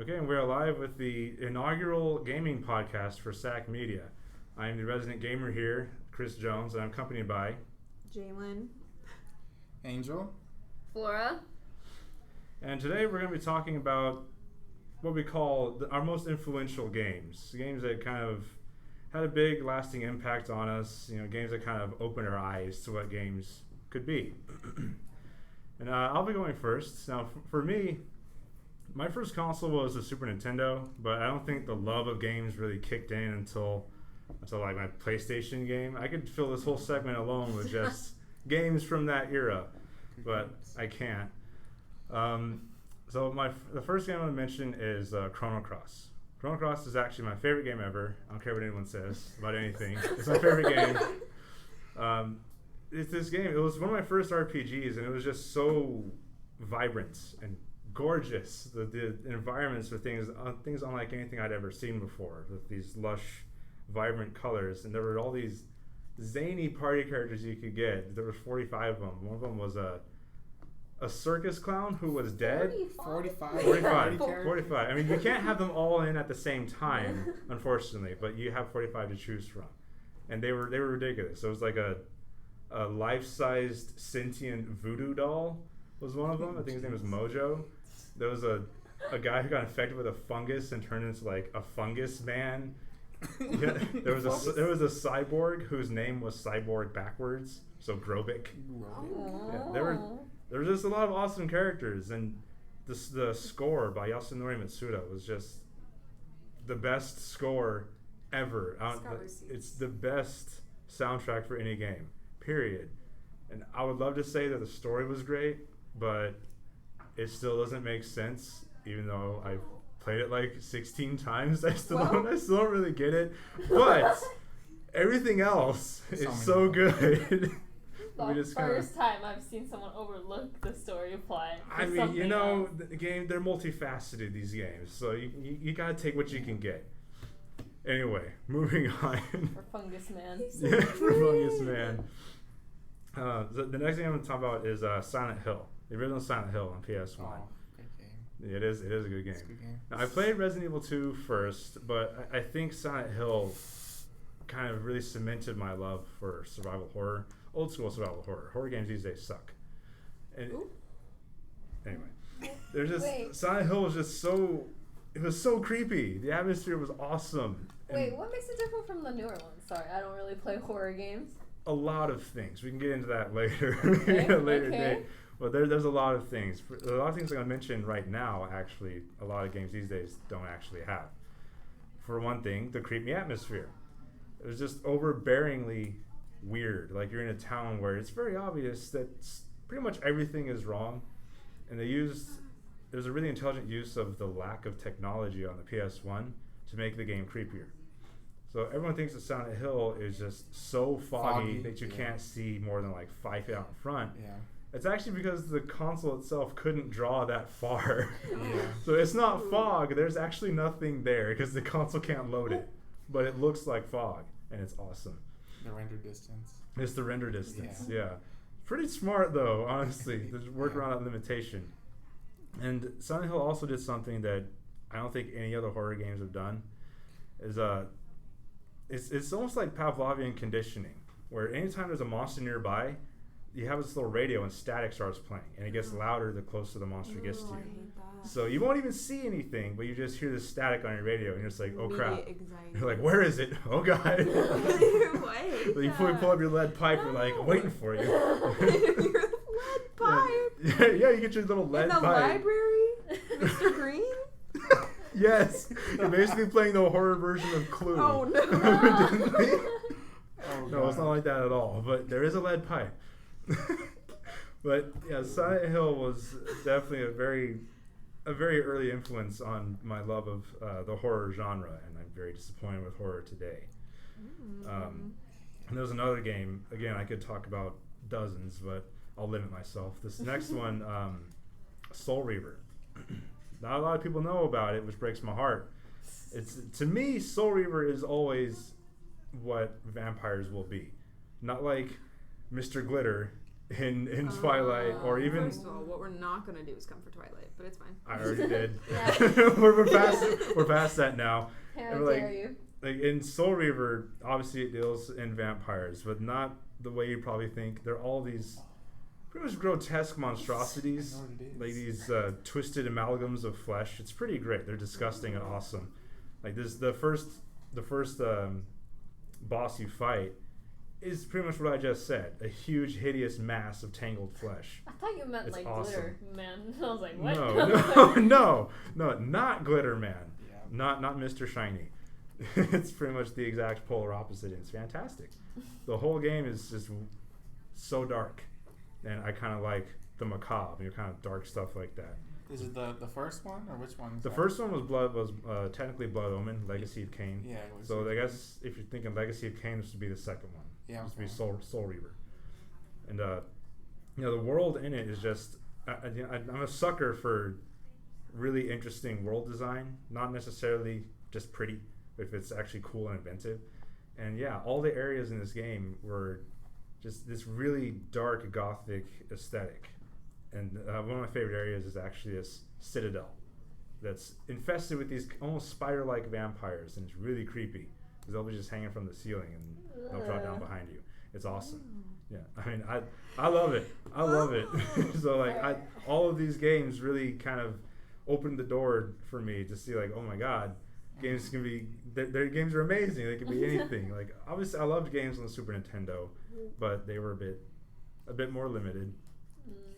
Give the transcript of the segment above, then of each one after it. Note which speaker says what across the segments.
Speaker 1: Okay, and we're live with the inaugural gaming podcast for SAC Media. I am the resident gamer here, Chris Jones, and I'm accompanied by
Speaker 2: Jaylen,
Speaker 3: Angel,
Speaker 4: Flora.
Speaker 1: And today we're going to be talking about what we call our most influential games that kind of had a big lasting impact on us, games that kind of opened our eyes to what games could be. And I'll be going first. Now, for me, my first console was a Super Nintendo, but I don't think the love of games really kicked in until like my PlayStation game. I could fill this whole segment alone with just games from that era, but I can't. So the first game I'm going to mention is Chrono Cross. Chrono Cross is actually my favorite game ever. I don't care what anyone says about anything. It's my favorite game. It's this game. It was one of my first RPGs, and it was just so vibrant and gorgeous. The environments were things unlike anything I'd ever seen before, with these lush, vibrant colors. And there were all these zany party characters you could get. There were 45 of them. One of them was a circus clown who was dead. 45. I mean, you can't have them all in at the same time, unfortunately, but you have 45 to choose from. And they were ridiculous. So it was like a life-sized sentient voodoo doll was one of them. I think his name was Mojo. There was a guy who got infected with a fungus and turned into like a fungus man. Yeah, there was a cyborg whose name was Cyborg backwards, so Grobik. Yeah, there were just a lot of awesome characters, and the score by Yasunori Mitsuda was just the best score ever. It's the best soundtrack for any game, period. And I would love to say that the story was great, but it still doesn't make sense, even though I've played it like 16 times. I still don't really get it. But everything else is so good.
Speaker 4: The first time I've seen someone overlook the story plot.
Speaker 1: I mean, the game, they're multifaceted, these games. So you gotta take what you can get. Anyway, moving on.
Speaker 4: For Fungus Man.
Speaker 1: Yeah, for Fungus Man. The next thing I'm going to talk about is Silent Hill. The original Silent Hill on PS1.
Speaker 3: Oh, good game.
Speaker 1: Yeah, it is a good game.
Speaker 3: It's a good game.
Speaker 1: Now, I played Resident Evil 2 first, but I think Silent Hill kind of really cemented my love for survival horror. Old school survival horror. Horror games these days suck. And anyway, Silent Hill was just it was so creepy. The atmosphere was awesome.
Speaker 4: Wait, what makes it different from the newer ones? Sorry, I don't really play horror games.
Speaker 1: A lot of things. We can get into that later.
Speaker 4: Okay,
Speaker 1: at a later
Speaker 4: okay.
Speaker 1: date. Well, there's a lot of things. A lot of things I'm going to mention right now, actually, a lot of games these days don't actually have. For one thing, the creepy atmosphere. It was just overbearingly weird. Like you're in a town where it's very obvious that pretty much everything is wrong. And there's a really intelligent use of the lack of technology on the PS1 to make the game creepier. So everyone thinks that Silent Hill is just so foggy that you can't see more than like 5 feet out in front.
Speaker 3: Yeah.
Speaker 1: It's actually because the console itself couldn't draw that far.
Speaker 3: Yeah.
Speaker 1: So it's not fog. There's actually nothing there because the console can't load it. But it looks like fog, and it's awesome.
Speaker 3: The render distance.
Speaker 1: It's the render distance, yeah. Pretty smart, though, honestly, to work around that limitation. And Silent Hill also did something that I don't think any other horror games have done. It's almost like Pavlovian conditioning, where anytime there's a monster nearby, you have this little radio and static starts playing, and it gets louder the closer the monster gets to you.
Speaker 2: I hate that.
Speaker 1: So you won't even see anything, but you just hear this static on your radio, and you're just like, oh crap.
Speaker 2: Anxiety.
Speaker 1: You're like, where is it? Oh god. So you pull up your lead pipe, you're like, waiting for you.
Speaker 2: Your lead pipe.
Speaker 1: Yeah, you get your little lead
Speaker 2: In the
Speaker 1: pipe.
Speaker 2: library? Mr. Green?
Speaker 1: Yes. You're basically playing the horror version of Clue.
Speaker 2: Oh no.
Speaker 1: No, it's not like that at all. But there is a lead pipe. But yeah, Silent Hill was definitely a very early influence on my love of the horror genre, and I'm very disappointed with horror today. And there's another game. Again, I could talk about dozens, but I'll limit myself. This next one, Soul Reaver. Not a lot of people know about it, which breaks my heart. To me, Soul Reaver is always what vampires will be. Not like Mr. Glitter in Twilight, or even
Speaker 2: First of all, what we're not gonna do is come for Twilight, but it's fine.
Speaker 1: I already did.
Speaker 4: Yeah.
Speaker 1: we're past it. We're past that now.
Speaker 4: How
Speaker 1: And, like,
Speaker 4: dare you?
Speaker 1: Like in Soul Reaver, obviously it deals in vampires, but not the way you probably think. They're all these pretty much grotesque monstrosities,
Speaker 3: I know what it is.
Speaker 1: like these twisted amalgams of flesh. It's pretty great. They're disgusting and awesome. Like this, the first boss you fight is pretty much what I just said. A huge, hideous mass of tangled flesh.
Speaker 4: I thought you meant
Speaker 1: It's
Speaker 4: like
Speaker 1: awesome.
Speaker 4: glitter, man. I was like, what?
Speaker 1: No, not Glitter Man.
Speaker 3: Yeah.
Speaker 1: Not Mr. Shiny. It's pretty much the exact polar opposite, and it's fantastic. The whole game is just so dark, and I kind of like the macabre, kind of dark stuff like that.
Speaker 3: Is it the first one or which one? is
Speaker 1: The
Speaker 3: that?
Speaker 1: first one was technically Blood Omen, Legacy of Kain.
Speaker 3: Yeah. It was
Speaker 1: So I guess if you're thinking Legacy of Kain, this would be the second one.
Speaker 3: Yeah.
Speaker 1: This would be
Speaker 3: okay.
Speaker 1: Soul Reaver, and the world in it is just I'm a sucker for really interesting world design, not necessarily just pretty, but if it's actually cool and inventive. And yeah, all the areas in this game were just this really dark gothic aesthetic. And one of my favorite areas is actually this citadel that's infested with these almost spider-like vampires, and it's really creepy because they'll be just hanging from the ceiling and they'll drop down behind you. It's awesome. Yeah, I mean, I love it. I love it. So like, all of these games really kind of opened the door for me to see like, oh my God, games can be. Their games are amazing. They can be anything. Like obviously, I loved games on the Super Nintendo, but they were a bit more limited.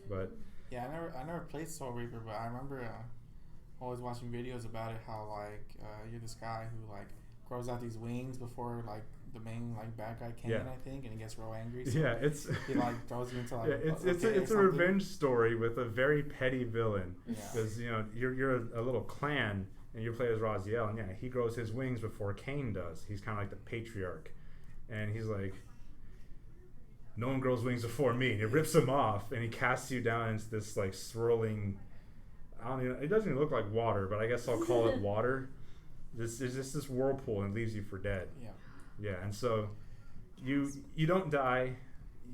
Speaker 1: But
Speaker 3: Yeah, I never played Soul Reaper, but I remember always watching videos about it. How like you're this guy who like grows out these wings before like the main like bad guy Kain,
Speaker 1: Yeah.
Speaker 3: I think, and he gets real angry. So
Speaker 1: yeah, it's
Speaker 3: he like throws you into like
Speaker 1: it's a
Speaker 3: something.
Speaker 1: revenge story with a very petty villain.
Speaker 3: Yeah.
Speaker 1: Because you're a little clan and you play as Raziel, and yeah, he grows his wings before Kain does. He's kind of like the patriarch, and he's like, no one grows wings before me. And he rips them off, and he casts you down into this like swirling. It doesn't even look like water, but I guess I'll call it water. This is just this whirlpool and leaves you for dead.
Speaker 3: Yeah.
Speaker 1: Yeah, and so you don't die.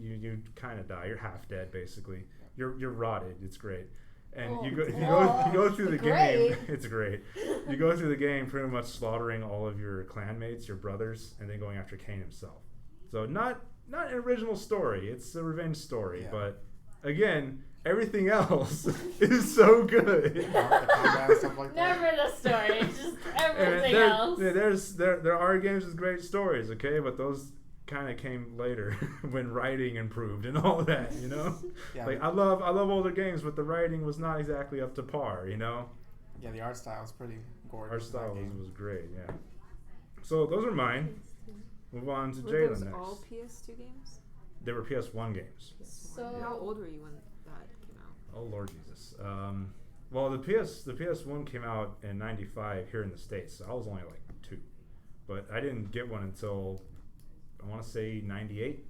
Speaker 1: You kind of die. You're half dead basically. You're rotted. It's great. And you go through the game. It's great. You go through the game pretty much slaughtering all of your clanmates, your brothers, and then going after Kain himself. So not an original story. It's a revenge story,
Speaker 3: Yeah.
Speaker 1: but again, everything else is so good.
Speaker 3: The combat and stuff like that.
Speaker 4: Never the story, just everything
Speaker 1: And
Speaker 4: else.
Speaker 1: there are games with great stories, okay, but those kind of came later when writing improved and all that, you know.
Speaker 3: Yeah.
Speaker 1: Like I love older games, but the writing was not exactly up to par, you know.
Speaker 3: Yeah, the art style is pretty gorgeous.
Speaker 1: Our
Speaker 3: in that
Speaker 1: style
Speaker 3: game.
Speaker 1: was great, yeah. So those are mine. Move on to
Speaker 2: Were
Speaker 1: Jaylen
Speaker 2: those
Speaker 1: next.
Speaker 2: all PS2 games?
Speaker 1: They were PS1 games.
Speaker 4: So-
Speaker 2: How old were you when that came out?
Speaker 1: Oh Lord Jesus. Well, the PS1 came out in '95 here in the States, so I was only like 2, but I didn't get one until I want to say 98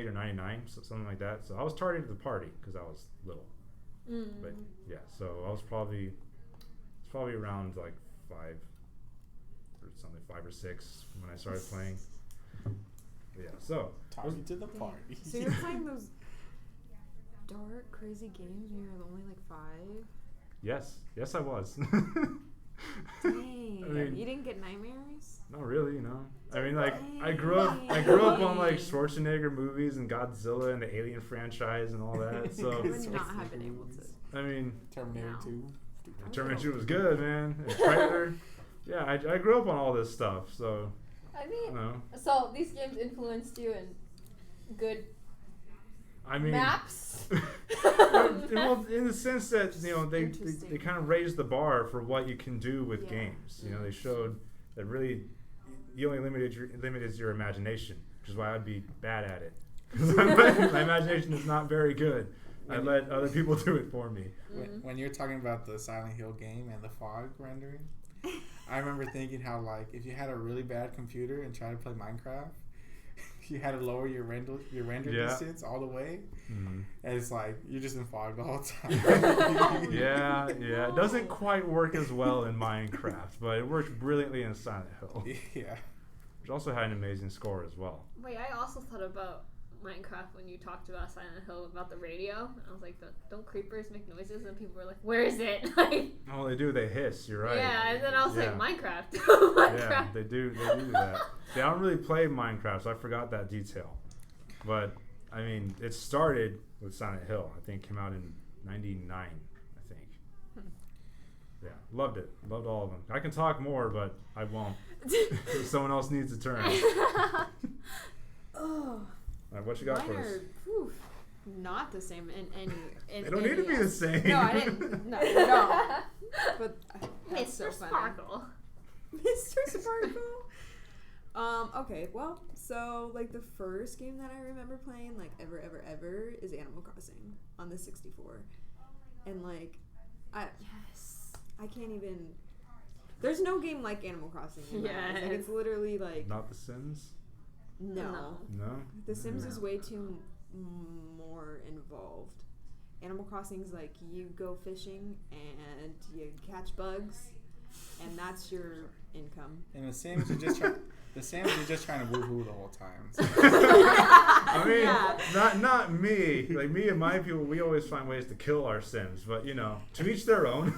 Speaker 1: or 99, so something like that. So I was tardy to the party because I was little. But yeah, so I was probably around like 5 or something, 5 or 6 when I started playing. Yeah, so
Speaker 3: Target to the party.
Speaker 2: So you're playing those dark, crazy games when you're only like 5?
Speaker 1: yes I was.
Speaker 2: Dang.
Speaker 1: I mean-
Speaker 2: You didn't get nightmares?
Speaker 1: Not really, no. I mean, like I grew up on like Schwarzenegger movies and Godzilla and the Alien franchise and all that. So
Speaker 2: I would not have been able to.
Speaker 1: I mean,
Speaker 3: Terminator
Speaker 2: No.
Speaker 3: 2.
Speaker 1: Terminator 2 was good, man. And Predator. Yeah, I grew up on all this stuff, so
Speaker 4: I
Speaker 1: I
Speaker 4: mean,
Speaker 1: don't know.
Speaker 4: so these games influenced you in good
Speaker 1: I mean,
Speaker 4: maps?
Speaker 1: well, in the sense that they
Speaker 2: Interesting.
Speaker 1: kind of raised the bar for what you can do with
Speaker 2: Yeah.
Speaker 1: games. They showed that really you only limited your imagination, which is why I'd be bad at it. 'Cause my imagination is not very good. I let other people do it for me.
Speaker 3: When you're talking about the Silent Hill game and the fog rendering, I remember thinking how like if you had a really bad computer and tried to play Minecraft, you had to lower your render
Speaker 1: Yeah.
Speaker 3: distance all the way,
Speaker 1: Mhm.
Speaker 3: and it's like you're just in fog the whole time.
Speaker 1: Yeah. It doesn't quite work as well in Minecraft, but it works brilliantly in Silent Hill,
Speaker 3: Yeah.
Speaker 1: which also had an amazing score as well.
Speaker 4: Wait, I also thought about Minecraft when you talked about Silent Hill about the radio. And I was like, don't creepers make noises? And people were like, where is it? Like,
Speaker 1: Oh, they do. They hiss. You're right.
Speaker 4: yeah, and then I was
Speaker 1: Yeah.
Speaker 4: like, Minecraft.
Speaker 1: Yeah, they do that. See, I don't really play Minecraft, so I forgot that detail. But I mean, it started with Silent Hill. I think it came out in '99. I think. Yeah, loved it. Loved all of them. I can talk more, but I won't. Someone else needs to turn.
Speaker 2: Oh,
Speaker 1: All right, what you got
Speaker 2: mine
Speaker 1: for us?
Speaker 2: are not the same in any.
Speaker 1: They don't need to be the same.
Speaker 2: No, I didn't. No, no. But that's so
Speaker 4: Mr.
Speaker 2: funny.
Speaker 4: Sparkle.
Speaker 2: Mr. Sparkle. Okay, well, so like the first game that I remember playing, like ever is Animal Crossing on the 64. And like I can't even. There's no game like Animal Crossing in my eyes. Like it's literally like
Speaker 1: Not The Sims.
Speaker 2: no.
Speaker 1: No.
Speaker 2: The Sims is way too more involved. Animal Crossing's like you go fishing and you catch bugs, and that's your income.
Speaker 3: And the Sims are just trying to woohoo the whole time. So.
Speaker 1: I mean,
Speaker 2: Yeah.
Speaker 1: not me. Like me and my people, we always find ways to kill our Sims, but to each their own.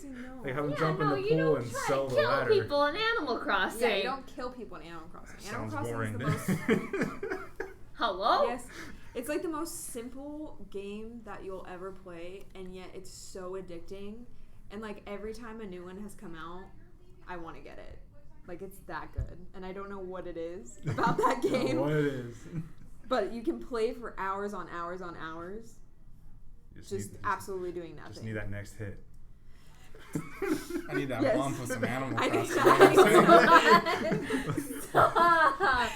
Speaker 2: See, no.
Speaker 1: They have them
Speaker 4: Yeah,
Speaker 1: jump in
Speaker 4: no,
Speaker 1: the
Speaker 4: you
Speaker 1: pool
Speaker 4: don't
Speaker 1: and
Speaker 4: try
Speaker 1: sell
Speaker 4: to
Speaker 1: the
Speaker 4: kill
Speaker 1: ladder.
Speaker 4: people in Animal Crossing.
Speaker 2: Yeah, you don't kill people in Animal Crossing. Animal
Speaker 1: Sounds
Speaker 2: Crossing
Speaker 1: boring.
Speaker 2: is the most
Speaker 4: Hello?
Speaker 2: yes, it's like the most simple game that you'll ever play, and yet it's so addicting. And like every time a new one has come out, I want to get it. Like it's that good, and I don't know what it is about that game.
Speaker 1: What it is.
Speaker 2: But you can play for hours on hours on hours,
Speaker 1: You
Speaker 2: just
Speaker 1: need-
Speaker 2: absolutely doing nothing.
Speaker 1: Just need that next hit.
Speaker 3: I need that
Speaker 2: Yes.
Speaker 3: bump with some Animal
Speaker 2: I need
Speaker 3: Crossing.
Speaker 4: Stop.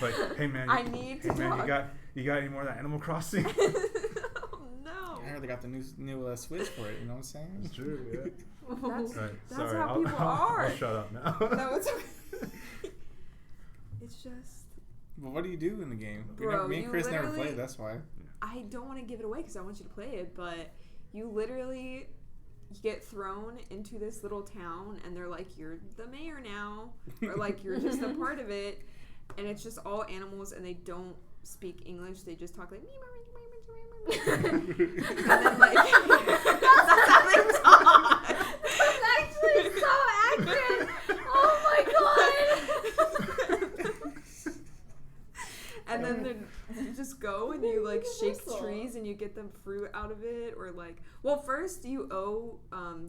Speaker 1: Like, hey man,
Speaker 2: I need to
Speaker 1: hey man,
Speaker 2: talk.
Speaker 1: you got any more of that Animal Crossing?
Speaker 2: Oh no.
Speaker 3: I heard they got the new Switch for it. You know what I'm saying?
Speaker 1: It's true. Yeah.
Speaker 2: That's,
Speaker 1: Right,
Speaker 2: that's
Speaker 1: sorry,
Speaker 2: how people are.
Speaker 1: I'll shut up now.
Speaker 2: No, it's okay. It's just
Speaker 3: But what do you do in the game?
Speaker 2: Bro,
Speaker 3: Me and
Speaker 2: you
Speaker 3: Chris never
Speaker 2: literally-
Speaker 3: played. That's why.
Speaker 2: I don't want to give it away because I want you to play it, but you literally get thrown into this little town and they're like, you're the mayor now, or like you're just a part of it, and it's just all animals and they don't speak English. They just talk like and then like that's how they talk.
Speaker 4: That's actually so accurate. Oh my god.
Speaker 2: And then you just go and you like shake
Speaker 4: Universal.
Speaker 2: trees and you get them fruit out of it, or like, well, first you owe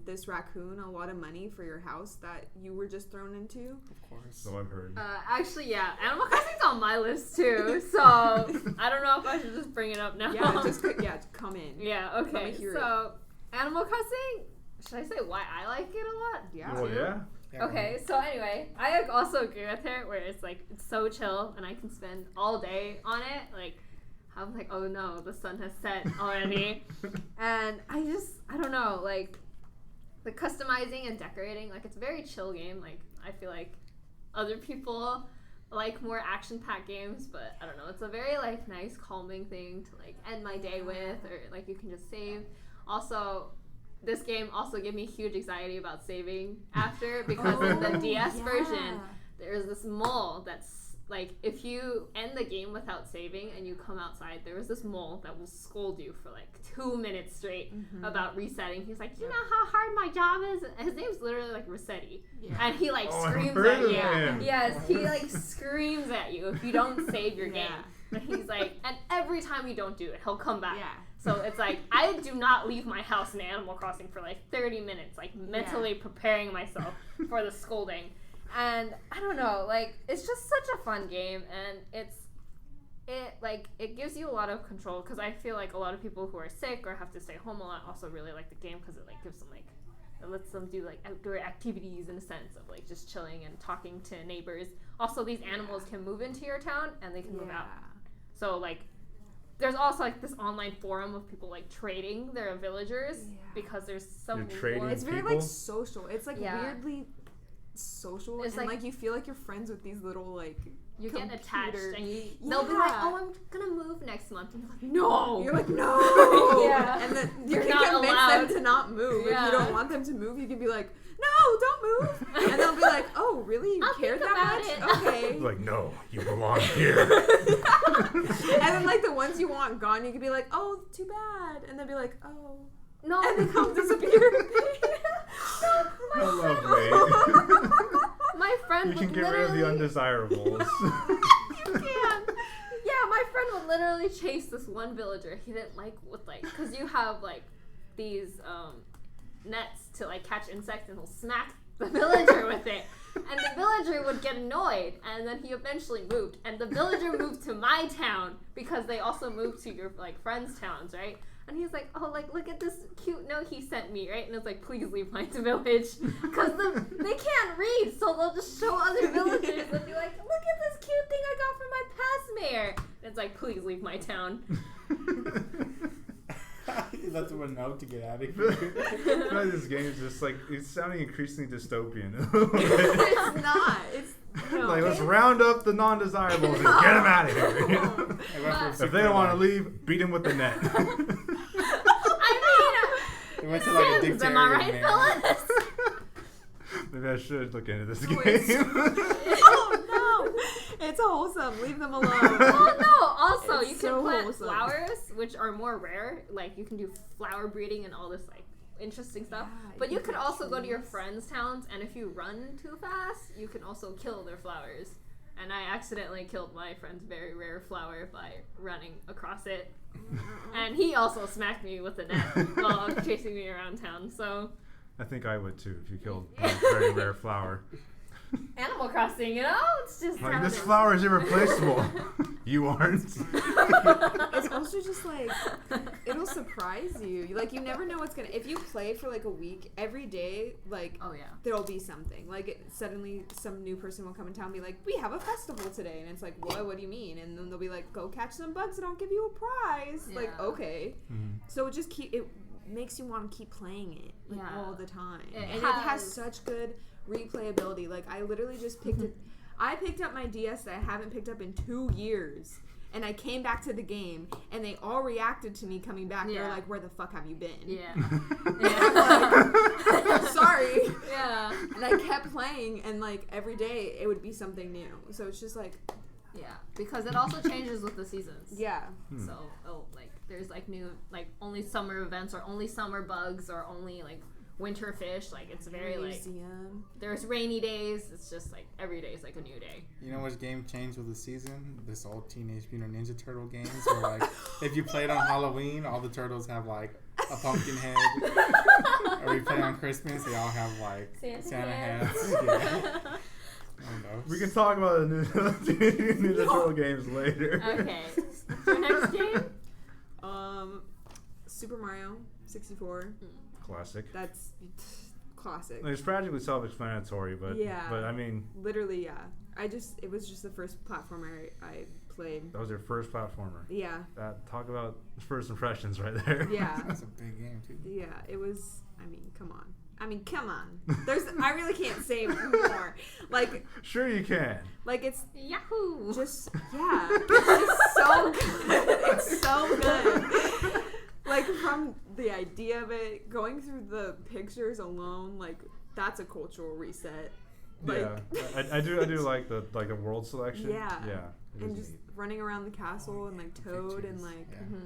Speaker 2: this raccoon a lot of money for your house that you were just thrown into.
Speaker 3: Of course.
Speaker 1: So I've heard.
Speaker 4: Actually, yeah, Animal Crossing's on my list too. So I don't know if I should just bring it up now.
Speaker 2: Yeah, come in.
Speaker 4: Yeah.
Speaker 2: Let
Speaker 4: Okay.
Speaker 2: me hear
Speaker 4: So Animal Crossing. Should I say why I like it a lot?
Speaker 2: Yeah.
Speaker 1: Well, yeah.
Speaker 3: Yeah,
Speaker 4: Okay, so anyway, I also agree with her where it's like it's so chill and I can spend all day on it. Like I'm like, oh no, the sun has set already. And I don't know, like the customizing and decorating, like it's a very chill game. Like I feel like other people like more action-packed games, but I don't know, it's a very like nice calming thing to like end my day with, or like you can just save. Also, this game also gave me huge anxiety about saving after because in the DS version, there's this mole that's like, if you end the game without saving and you come outside, there was this mole that will scold you for like 2 minutes straight about resetting. He's like, you know how hard my job is? His name's literally like Rossetti.
Speaker 2: Yeah.
Speaker 4: And he like
Speaker 1: Oh, I've
Speaker 4: screams
Speaker 1: heard
Speaker 4: at
Speaker 1: of
Speaker 4: you.
Speaker 1: him.
Speaker 4: Yes, he like screams at you if you don't save your game.
Speaker 2: Yeah.
Speaker 4: And he's like, and every time you don't do it, he'll come back.
Speaker 2: Yeah.
Speaker 4: So it's like, I do not leave my house in Animal Crossing for like 30 minutes, like mentally preparing myself for the scolding. And I don't know, like, it's just such a fun game, and it gives you a lot of control, because I feel like a lot of people who are sick or have to stay home a lot also really like the game, because it like gives them like, it lets them do like outdoor activities in a sense of like just chilling and talking to neighbors. Also, these animals can move into your town and they can move out. So like, there's also like this online forum of people like trading their villagers because there's some
Speaker 1: You're trading
Speaker 4: war-
Speaker 2: It's very
Speaker 1: people?
Speaker 2: like social. It's like
Speaker 4: Yeah.
Speaker 2: weirdly social,
Speaker 4: It's
Speaker 2: and
Speaker 4: like-
Speaker 2: like you feel like you're friends with these little like
Speaker 4: you get attached
Speaker 2: computer-
Speaker 4: and they'll be like,
Speaker 2: Yeah.
Speaker 4: oh, I'm gonna move next month, and you're like, no.
Speaker 2: You're like, no.
Speaker 4: Yeah.
Speaker 2: And then you
Speaker 4: You're
Speaker 2: can
Speaker 4: not
Speaker 2: convince
Speaker 4: allowed.
Speaker 2: them to not move. If
Speaker 4: Yeah.
Speaker 2: you don't want them to move, you can be like, no, don't move. And they'll be like, oh, really? You
Speaker 4: I'll
Speaker 2: care
Speaker 4: think
Speaker 2: that
Speaker 4: about
Speaker 2: much?
Speaker 4: it.
Speaker 2: Okay.
Speaker 1: Like, no, you belong here.
Speaker 2: then like the ones you want gone, you could be like, oh, too bad, and then be like, oh,
Speaker 4: No,
Speaker 2: and then come disappear.
Speaker 4: My friend
Speaker 1: You
Speaker 4: would
Speaker 1: can get rid of the
Speaker 4: literally.
Speaker 1: undesirables.
Speaker 4: You can. Yeah, my friend would literally chase this one villager. He didn't like because you have like these nets to like catch insects, and he'll smack the villager with it. And the villager would get annoyed, and then he eventually moved. And the villager moved to my town because they also moved to your like friends' towns, right? And he's like, oh, like, look at this cute note he sent me, right? And it's like, please leave my village. Because they can't read, so they'll just show other villagers and be like, look at this cute thing I got from my past mayor. And it's like, please leave my town.
Speaker 3: That's a note to get out of
Speaker 1: I
Speaker 3: here.
Speaker 1: feel like this game is just like, it's sounding increasingly dystopian.
Speaker 2: It's not. It's no.
Speaker 1: Like, let's round up the non-desirables and get them out of here. You know?
Speaker 3: I went from
Speaker 1: If
Speaker 3: super
Speaker 1: they don't want to
Speaker 3: like-
Speaker 1: leave, beat them with the net.
Speaker 4: I
Speaker 3: It
Speaker 4: mean,
Speaker 3: went to like a
Speaker 4: Sims,
Speaker 3: dictator.
Speaker 4: am I right,
Speaker 3: man.
Speaker 4: fellas?
Speaker 1: Maybe I should look into this
Speaker 2: No,
Speaker 1: game.
Speaker 2: Oh no! It's wholesome. Leave them alone.
Speaker 4: Oh no! Also,
Speaker 2: It's
Speaker 4: you can
Speaker 2: so
Speaker 4: plant
Speaker 2: wholesome.
Speaker 4: flowers, which are more rare. Like you can do flower breeding and all this like interesting stuff.
Speaker 2: Yeah,
Speaker 4: But you
Speaker 2: can
Speaker 4: could
Speaker 2: plant
Speaker 4: also go to your
Speaker 2: trees.
Speaker 4: friends' towns, and if you run too fast, you can also kill their flowers. And I accidentally killed my friend's very rare flower by running across it. And he also smacked me with a net while chasing me around town. So
Speaker 1: I think I would too if you killed a very rare flower.
Speaker 4: Animal Crossing, you know, it's just
Speaker 1: Like,
Speaker 4: how
Speaker 1: this
Speaker 4: it is.
Speaker 1: flower is irreplaceable. You aren't.
Speaker 2: It's also just like it'll surprise you. Like you never know what's gonna. If you play for like a week, every day, like
Speaker 4: Oh yeah.
Speaker 2: there'll be something. Like suddenly, some new person will come in town and be like, "We have a festival today," and it's like, "What? What do you mean?" And then they'll be like, "Go catch some bugs, and I'll give you a prize." Like,
Speaker 4: Yeah.
Speaker 2: okay.
Speaker 1: Mhm.
Speaker 2: So it makes you want to keep playing it like
Speaker 4: Yeah.
Speaker 2: all the time,
Speaker 4: It
Speaker 2: and it has
Speaker 4: has-
Speaker 2: such good replayability. Like I literally just picked it. I picked up my DS that I haven't picked up in 2 years. And I came back to the game, and they all reacted to me coming back. They were
Speaker 4: Yeah.
Speaker 2: like, "Where the fuck have you been?"
Speaker 4: Yeah.
Speaker 2: I'm sorry.
Speaker 4: Yeah.
Speaker 2: And I kept playing, and like every day it would be something new. So it's just like,
Speaker 4: Yeah. Because it also changes with the seasons.
Speaker 2: yeah,
Speaker 4: So, like, there's like new, like, only summer events, or only summer bugs, or only like winter fish. Like, it's very like,
Speaker 2: museum.
Speaker 4: there's rainy days. It's just like every day is like a new day.
Speaker 3: You know which game changed with the season? This old Teenage Mutant Ninja Turtle games where like if you played on Halloween, all the turtles have like a pumpkin head. Or you play on Christmas, they all have like Santa hats. Yeah. Oh, no.
Speaker 1: We can talk about the Ninja Turtle games later.
Speaker 4: Okay. Your next game?
Speaker 2: Super Mario 64.
Speaker 1: Classic.
Speaker 2: That's classic.
Speaker 1: It's practically self-explanatory, but
Speaker 2: Yeah.
Speaker 1: but I mean,
Speaker 2: Literally, yeah. It was just the first platformer I played.
Speaker 1: that was your first platformer.
Speaker 2: Yeah,
Speaker 1: Talk about first impressions right there.
Speaker 2: yeah,
Speaker 3: That's a big game too.
Speaker 2: yeah. It was. I mean, come on. I really can't say more. Like
Speaker 1: Sure you can.
Speaker 2: it's
Speaker 4: Yahoo!
Speaker 2: just yeah. It's so good. It's so good. Like from the idea of it, going through the pictures alone, like that's a cultural reset. Like,
Speaker 1: Yeah, I do like the world selection.
Speaker 2: Yeah.
Speaker 1: Yeah. it
Speaker 2: and
Speaker 1: is
Speaker 2: just
Speaker 1: neat.
Speaker 2: running around the castle and like Toad and
Speaker 3: Pictures,
Speaker 2: like
Speaker 3: yeah.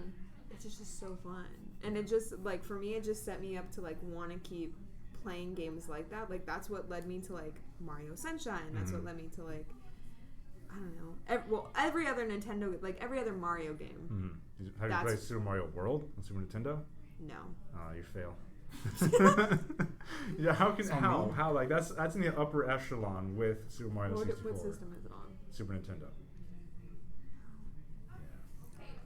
Speaker 2: it's just so fun. And it just like for me, it just set me up to like want to keep playing games like that. Like that's what led me to like Mario Sunshine. That's what led me to like I don't know. Every other Nintendo, like every other Mario game.
Speaker 1: Have you
Speaker 2: That's-
Speaker 1: played Super Mario World on Super Nintendo?
Speaker 2: No.
Speaker 1: Oh, you fail. Yeah, how like that's in the upper echelon with Super Mario
Speaker 2: What
Speaker 1: 64.
Speaker 2: system is it on?
Speaker 1: Super Nintendo.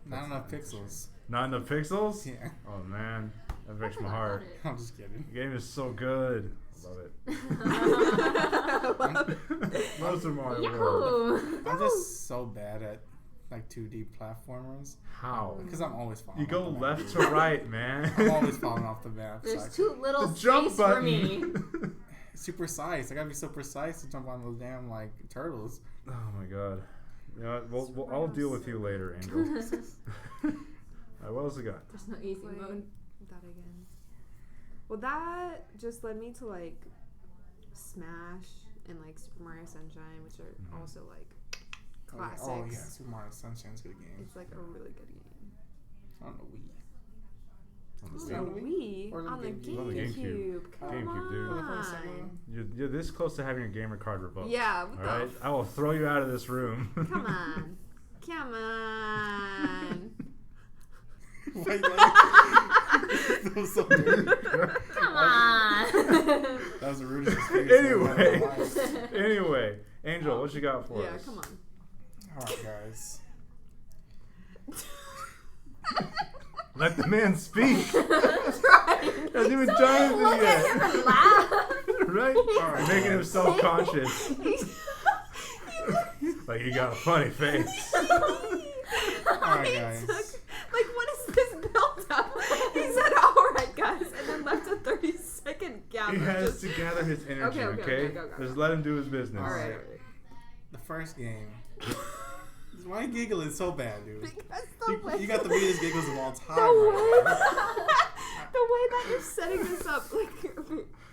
Speaker 3: Not enough pixels.
Speaker 1: Not enough pixels?
Speaker 3: Yeah.
Speaker 1: Oh man, that breaks my
Speaker 4: I
Speaker 1: heart.
Speaker 4: forgot
Speaker 3: I'm just kidding.
Speaker 1: The game is so good. I love it.
Speaker 4: about it.
Speaker 1: Love Super Mario World.
Speaker 4: Yahoo!
Speaker 3: I'm just so bad at like 2D platformers
Speaker 1: How?
Speaker 3: because I'm always falling.
Speaker 1: You go
Speaker 3: off the map.
Speaker 1: left to right, man.
Speaker 3: I'm always falling off the map.
Speaker 4: There's
Speaker 3: Like,
Speaker 4: too little
Speaker 1: The jump
Speaker 4: space for me.
Speaker 1: button.
Speaker 3: super precise. I gotta be so precise to jump on those damn like turtles.
Speaker 1: Oh my god. You know what, I'll deal with you later, Angel. Alright, what else we got?
Speaker 4: There's no easy
Speaker 2: Wait,
Speaker 4: mode.
Speaker 2: that again. Well, that just led me to like Smash and like Super Mario Sunshine, which are also like classics.
Speaker 3: Oh yeah, Super Mario Sunshine's a good game.
Speaker 2: It's like a really good game.
Speaker 3: On the Wii.
Speaker 2: On the Wii?
Speaker 3: Or
Speaker 2: On the
Speaker 3: GameCube?
Speaker 1: On the
Speaker 2: GameCube. Come
Speaker 1: GameCube, dude.
Speaker 3: Was it for the
Speaker 2: on.
Speaker 3: second one?
Speaker 1: You're this close to having your gamer card revoked.
Speaker 2: Yeah, what
Speaker 1: All right,
Speaker 2: the
Speaker 1: I will throw you out of this room.
Speaker 2: Come on. Come on.
Speaker 3: Wait, that was so dirty.
Speaker 4: Come on.
Speaker 3: That was the rudest experience I've ever had in my life.
Speaker 1: Anyway, Angel, what you got for
Speaker 2: Yeah,
Speaker 1: us?
Speaker 2: come on.
Speaker 3: Alright, guys.
Speaker 1: Let the man speak.
Speaker 2: Trying.
Speaker 1: Hasn't even
Speaker 4: Don't
Speaker 1: done anything
Speaker 4: look at him
Speaker 1: yet.
Speaker 4: and laugh.
Speaker 1: Right?
Speaker 3: Alright,
Speaker 1: Making him
Speaker 3: guys.
Speaker 1: self-conscious. Like he got a funny face.
Speaker 3: Alright,
Speaker 2: He
Speaker 3: guys.
Speaker 2: like, what is this build up? He said, alright, guys, and then left a 30-second gap.
Speaker 1: He
Speaker 2: of
Speaker 1: has
Speaker 2: just,
Speaker 1: to gather his energy,
Speaker 2: Okay, okay, go.
Speaker 1: Just let him do his business.
Speaker 2: Alright.
Speaker 3: The first game. Why giggling so bad, dude?
Speaker 2: Because the way,
Speaker 3: You got the weirdest giggles of all time.
Speaker 2: the
Speaker 3: Right
Speaker 2: way, the way that you're setting this up, like,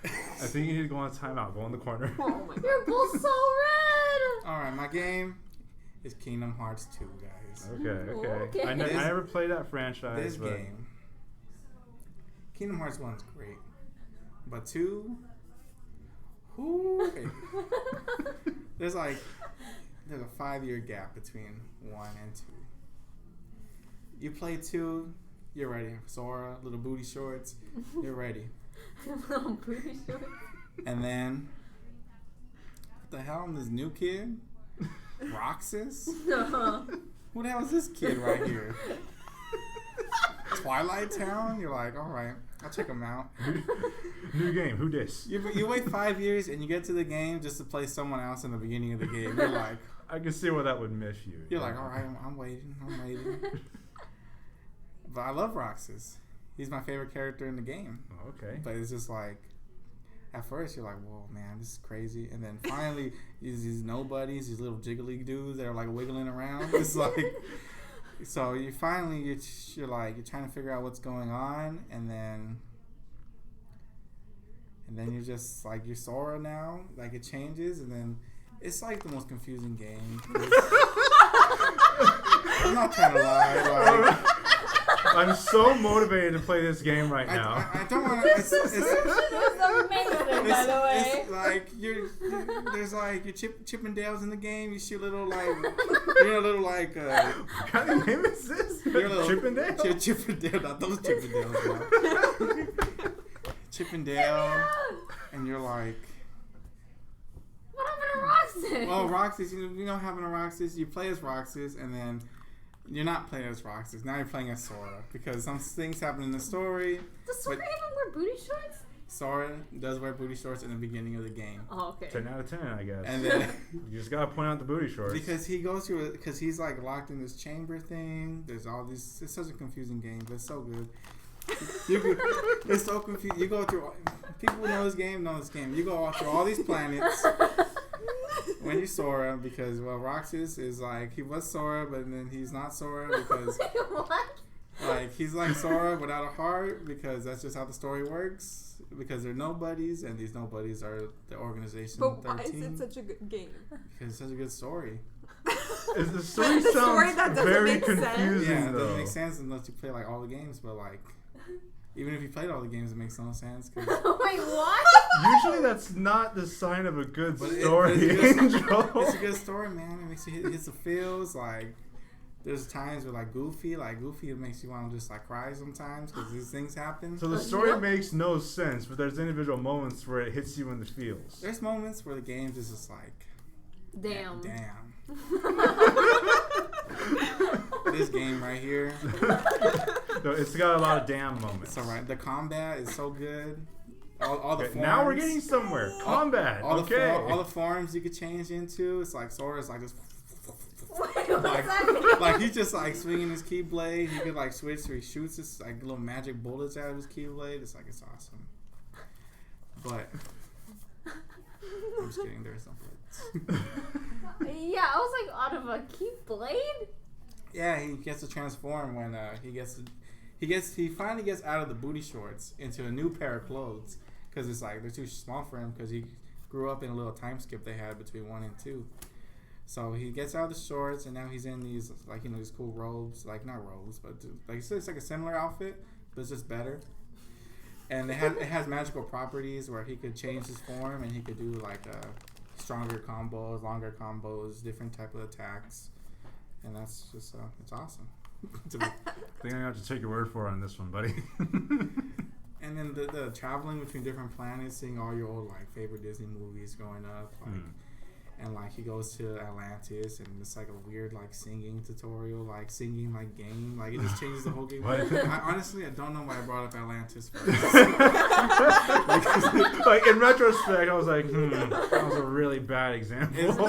Speaker 1: I think you need to go on timeout. Go in the corner.
Speaker 2: oh my god.
Speaker 4: You're both so red.
Speaker 3: Alright, my game is Kingdom Hearts 2, guys.
Speaker 1: Okay.
Speaker 4: Okay.
Speaker 1: I
Speaker 3: This-
Speaker 1: never played that franchise.
Speaker 3: This
Speaker 1: but
Speaker 3: game. Kingdom Hearts 1's great. But 2. Whoo. There's a 5-year gap between 1 and 2. You play 2, you're ready. Sora, little booty shorts, you're ready.
Speaker 4: I'm pretty sure.
Speaker 3: And then, what the hell? This new kid? Roxas?
Speaker 4: No.
Speaker 3: Who the hell is this kid right here? Twilight Town? You're like, alright, I'll check him out.
Speaker 1: New game. Who dis?
Speaker 3: You wait 5 years and you get to the game just to play someone else in the beginning of the game. You're like,
Speaker 1: I can see where that would miss you.
Speaker 3: You're like, all right, I'm waiting. But I love Roxas. He's my favorite character in the game.
Speaker 1: Oh, okay.
Speaker 3: But it's just like, at first you're like, whoa, man, this is crazy. And then finally, these nobodies, these little jiggly dudes that are like wiggling around. It's like, so you're trying to figure out what's going on, and then you're just like, you're Sora now. Like it changes, and then it's like the most confusing game. I'm not trying to lie. Like,
Speaker 1: I'm so motivated to play this game right now.
Speaker 3: I don't want to.
Speaker 4: It was amazing, by the way.
Speaker 3: It's like there's like your Chippendales in the game. You see little like
Speaker 1: What kind of game is this?
Speaker 3: you're a little
Speaker 1: Chippendale?
Speaker 3: Chippendale, not those Chippendales. No. Chippendale, and you're like,
Speaker 4: What happened to Roxas?
Speaker 3: well, Roxas. You know, having a Roxas, you play as Roxas, and then you're not playing as Roxas. Now you're playing as Sora because some things happen in the story.
Speaker 4: Does Sora
Speaker 3: but
Speaker 4: even wear booty shorts?
Speaker 3: Sora does wear booty shorts in the beginning of the game.
Speaker 4: Oh, okay.
Speaker 1: 10 out of 10, I guess.
Speaker 3: And then
Speaker 1: You just gotta point out the booty shorts.
Speaker 3: because he goes through because he's like locked in this chamber thing. There's all these. It's such a confusing game, but it's so good. It's so confusing. You go through. People who know this game know this game. You go through all these planets when you're Sora because Roxas is like he was Sora, but then he's not Sora because
Speaker 4: What?
Speaker 3: like he's like Sora without a heart because that's just how the story works. Because they're nobodies, and these nobodies are the organization
Speaker 2: But
Speaker 3: 13.
Speaker 2: why is it such a good game?
Speaker 3: Because it's such a good story.
Speaker 1: Is the story
Speaker 2: The story
Speaker 1: sounds
Speaker 2: that doesn't
Speaker 1: very
Speaker 2: make sense.
Speaker 1: confusing,
Speaker 3: Yeah, it
Speaker 1: though.
Speaker 3: doesn't make sense unless you play like all the games. But like, even if you played all the games, it makes no sense. 'Cause
Speaker 4: Wait, what?
Speaker 1: Usually that's not the sign of a good
Speaker 3: But
Speaker 1: story,
Speaker 3: it's
Speaker 1: Angel.
Speaker 3: it's a good story, man. It makes you hit the feels. Like, there's times where like Goofy, it makes you want to just like cry sometimes because these things happen.
Speaker 1: So the story makes no sense, but there's individual moments where it hits you in the feels.
Speaker 3: There's moments where the game is just like,
Speaker 4: Damn.
Speaker 3: damn. This game right here,
Speaker 1: No, it's got a lot of damn moments.
Speaker 3: it's alright. The combat is so good. All the
Speaker 1: Okay,
Speaker 3: forms.
Speaker 1: now we're getting somewhere. Combat.
Speaker 3: all
Speaker 1: Okay.
Speaker 3: all the forms you could change into. It's like Sora's like just
Speaker 4: Wait, what's that mean?
Speaker 3: like he's just like swinging his keyblade. He could like switch so he shoots this like little magic bullets out of his keyblade. It's like it's awesome. But I'm just kidding. There's no bullets.
Speaker 4: Yeah, I was like, out of a keyblade?
Speaker 3: Yeah, he gets to transform when he finally gets out of the booty shorts into a new pair of clothes because it's like they're too small for him because he grew up in a little time skip they had between 1 and 2. So he gets out of the shorts, and now he's in these like these cool robes, like not robes, but like it's like a similar outfit, but it's just better. And it has magical properties where he could change his form, and he could do like stronger combos, longer combos, different type of attacks, and that's just it's awesome.
Speaker 1: I think I have to take your word for it on this one, buddy.
Speaker 3: And then the traveling between different planets, seeing all your old like favorite Disney movies growing up, like. And like he goes to Atlantis, and it's like a weird like singing tutorial, like singing like game, like it just changes the whole game. Honestly, I don't know why I brought up Atlantis first.
Speaker 1: Like in retrospect, I was like, that was a really bad example.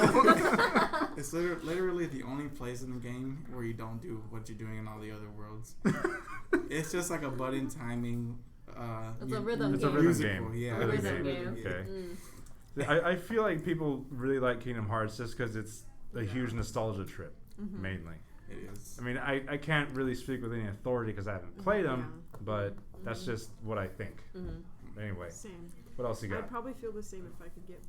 Speaker 3: It's literally the only place in the game where you don't do what you're doing in all the other worlds. It's just like a button timing.
Speaker 4: It's a rhythm
Speaker 1: It's
Speaker 4: game.
Speaker 1: a rhythm
Speaker 3: musical,
Speaker 1: game.
Speaker 3: yeah.
Speaker 1: A rhythm
Speaker 4: It's a
Speaker 1: game.
Speaker 4: rhythm
Speaker 1: Okay.
Speaker 4: Mm.
Speaker 1: I feel like people really like Kingdom Hearts just because it's a huge nostalgia trip, mainly.
Speaker 3: It is.
Speaker 1: I mean, I can't really speak with any authority because I haven't played them, but that's just what I think. Anyway,
Speaker 2: Same.
Speaker 1: what else you got?
Speaker 2: I'd probably feel the same if I could get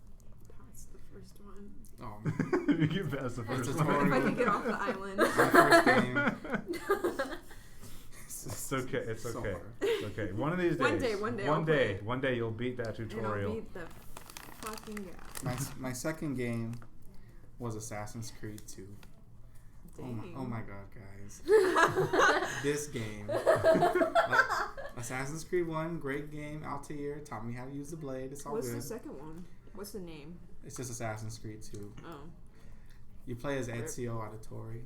Speaker 2: past the first one.
Speaker 3: Oh,
Speaker 1: You get past the first
Speaker 3: tutorial.
Speaker 1: one.
Speaker 2: If I could get off the island.
Speaker 3: my first game.
Speaker 1: It's okay. It's
Speaker 3: So
Speaker 1: okay.
Speaker 3: hard.
Speaker 1: It's okay. One of these days.
Speaker 2: One day
Speaker 1: you'll beat that
Speaker 2: And I'll
Speaker 1: tutorial.
Speaker 2: beat the fucking guy.
Speaker 3: My second game was Assassin's Creed 2.
Speaker 2: Dang.
Speaker 3: Oh my god, guys. This game. Like, Assassin's Creed 1, great game. Altair taught me how to use the blade. It's all
Speaker 2: What's
Speaker 3: good.
Speaker 2: the second one? What's the name?
Speaker 3: It's just Assassin's Creed 2.
Speaker 2: Oh.
Speaker 3: You play as Ezio Auditore.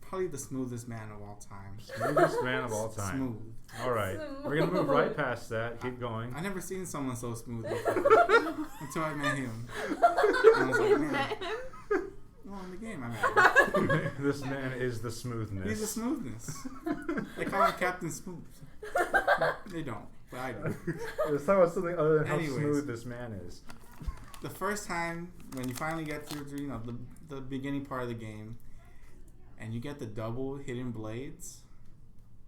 Speaker 3: Probably the smoothest man of all time.
Speaker 1: Smoothest man of all time.
Speaker 3: Smooth.
Speaker 1: All right. We're going to move right past that. Keep going.
Speaker 3: I never seen someone so smooth before until I met him. And I was like, man. Well, in the game I met him.
Speaker 1: This man is the smoothness.
Speaker 3: He's the smoothness. They call him Captain Smooth. They don't, but I do.
Speaker 1: Let's talk about something other than how
Speaker 3: Anyways.
Speaker 1: smooth this man is.
Speaker 3: The first time when you finally get through the beginning part of the game, and you get the double hidden blades,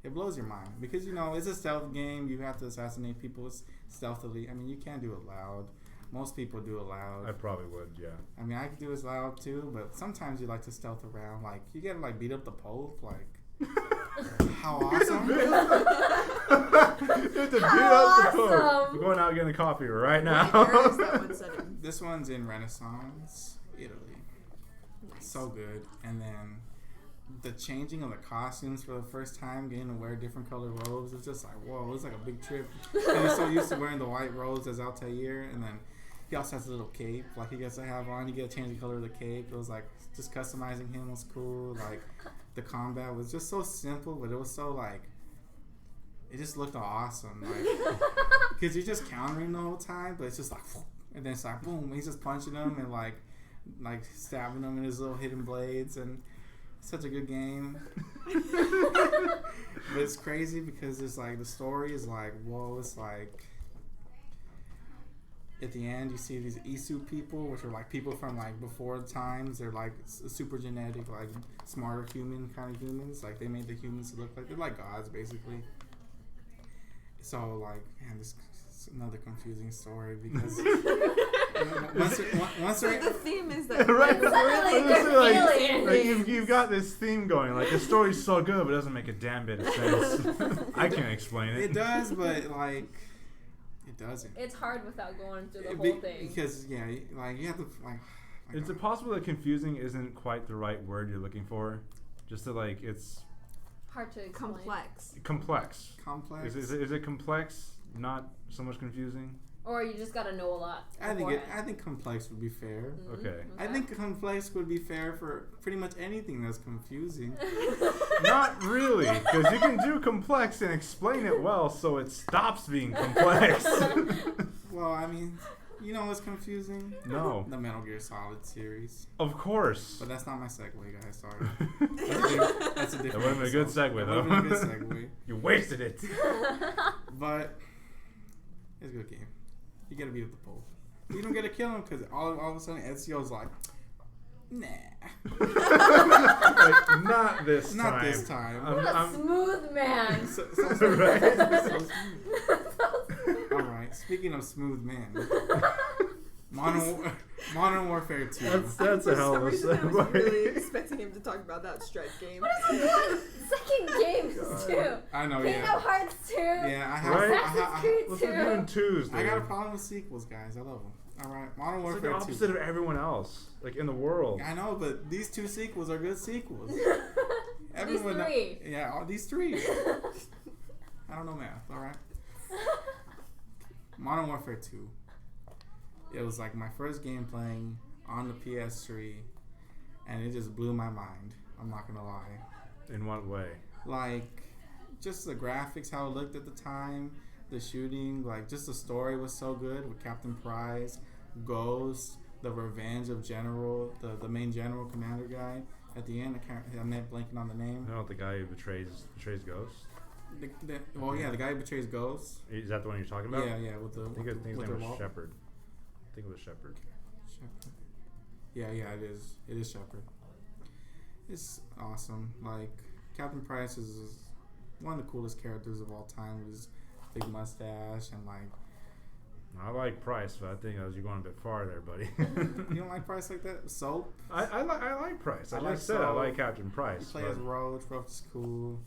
Speaker 3: it blows your mind because it's a stealth game. You have to assassinate people stealthily. I mean, you can't do it loud. Most people do it loud.
Speaker 1: I probably would, yeah.
Speaker 3: I mean, I could do it loud too, but sometimes you like to stealth around. Like you get to like beat up the Pope. Like how awesome!
Speaker 1: You have to beat up the Pope. We're going out getting a coffee right now.
Speaker 2: Where is that one set in?
Speaker 3: This one's in Renaissance, Italy.
Speaker 2: Nice.
Speaker 3: So good. And then the changing of the costumes for the first time, getting to wear different colored robes, it's just like, whoa, it's like a big trip. And you're so used to wearing the white robes as Altair, and then he also has a little cape, like he gets to have on. You get to change the color of the cape. It was like, just customizing him was cool. Like, the combat was just so simple, but it was so like, it just looked awesome. Like, because you're just countering the whole time, but it's just like, and then it's like, boom, he's just punching them and like stabbing them in his little hidden blades, and such a good game. But it's crazy because it's like the story is like, whoa, it's like at the end you see these Isu people, which are like people from like before times. They're like super genetic, like smarter human kind of humans. Like they made the humans look like they're like gods basically. So like, man, this is another confusing story because once
Speaker 2: So
Speaker 3: they're
Speaker 2: the theme is that
Speaker 1: Right.
Speaker 4: Suddenly
Speaker 1: Like you've got this theme going. Like the story's so good, but it doesn't make a damn bit of sense. I can't explain it.
Speaker 3: it does, but like it doesn't.
Speaker 4: It's hard without going through the whole thing.
Speaker 3: Because like you have to like.
Speaker 1: Is it possible that confusing isn't quite the right word you're looking for? Just that like it's
Speaker 4: Hard to explain.
Speaker 2: complex.
Speaker 1: complex.
Speaker 3: complex?
Speaker 1: Is it complex? Not so much confusing.
Speaker 4: Or you just gotta know a lot.
Speaker 3: I
Speaker 4: beforehand.
Speaker 3: think complex would be fair.
Speaker 1: Okay.
Speaker 3: I think complex would be fair for pretty much anything that's confusing.
Speaker 1: Not really, because you can do complex and explain it well, so it stops being complex.
Speaker 3: Well, I mean, you know what's confusing?
Speaker 1: No,
Speaker 3: The Metal Gear Solid series.
Speaker 1: of course.
Speaker 3: But that's not my segue, guys. Sorry. That's a different.
Speaker 1: That would've been a good
Speaker 3: episode.
Speaker 1: segue,
Speaker 3: That would've been a
Speaker 1: though.
Speaker 3: good segue.
Speaker 1: You wasted it.
Speaker 3: But it's a good game. You gotta beat up the Pope. You don't get to kill him because all of a sudden Ezio's like, nah.
Speaker 1: Like, not this time.
Speaker 3: Not this time.
Speaker 4: What a smooth man.
Speaker 3: So
Speaker 1: Right.
Speaker 3: smooth. All right. Speaking of smooth man, Modern Warfare 2.
Speaker 1: That's a hell of a
Speaker 2: For some reason, I was
Speaker 1: segue.
Speaker 2: really expecting him to talk about that strike game.
Speaker 4: What is he doing? Second games too.
Speaker 3: I know,
Speaker 4: Kingdom
Speaker 3: yeah.
Speaker 4: Hearts 2.
Speaker 3: Yeah, I have.
Speaker 1: Right?
Speaker 4: Assassin's Creed
Speaker 1: What's
Speaker 4: 2.
Speaker 1: with doing twos, dude?
Speaker 3: I got a problem with sequels, guys. I love them. All right, Modern
Speaker 1: It's like
Speaker 3: Warfare
Speaker 1: the opposite
Speaker 3: 2.
Speaker 1: of everyone else, like in the world.
Speaker 3: I know, but these 2 sequels are good sequels.
Speaker 4: These three.
Speaker 3: Yeah, all these 3. I don't know math. All right. Modern Warfare 2. It was like my first game playing on the PS3, and it just blew my mind. I'm not gonna lie.
Speaker 1: In what way?
Speaker 3: Like, just the graphics, how it looked at the time, the shooting, like just the story was so good with Captain Price, Ghost, the revenge of General, the main General Commander guy. At the end, I'm not blanking on the name.
Speaker 1: No, the guy who betrays Ghost.
Speaker 3: The guy who betrays Ghost.
Speaker 1: Is that the one you're talking about?
Speaker 3: Yeah, with the
Speaker 1: I think his name
Speaker 3: with
Speaker 1: was
Speaker 3: the wall.
Speaker 1: Shepard. I think it was Shepard.
Speaker 3: Shepard. Yeah, it is. It is Shepard. It's awesome. Like, Captain Price is one of the coolest characters of all time with his big mustache and like.
Speaker 1: I like Price, but I think you're going a bit far there, buddy.
Speaker 3: You don't like Price like that? Soap?
Speaker 1: I like Price.
Speaker 3: I
Speaker 1: I
Speaker 3: like
Speaker 1: just said I
Speaker 3: Soap.
Speaker 1: like Captain
Speaker 3: You
Speaker 1: Price.
Speaker 3: play as Roach. Roach is cool.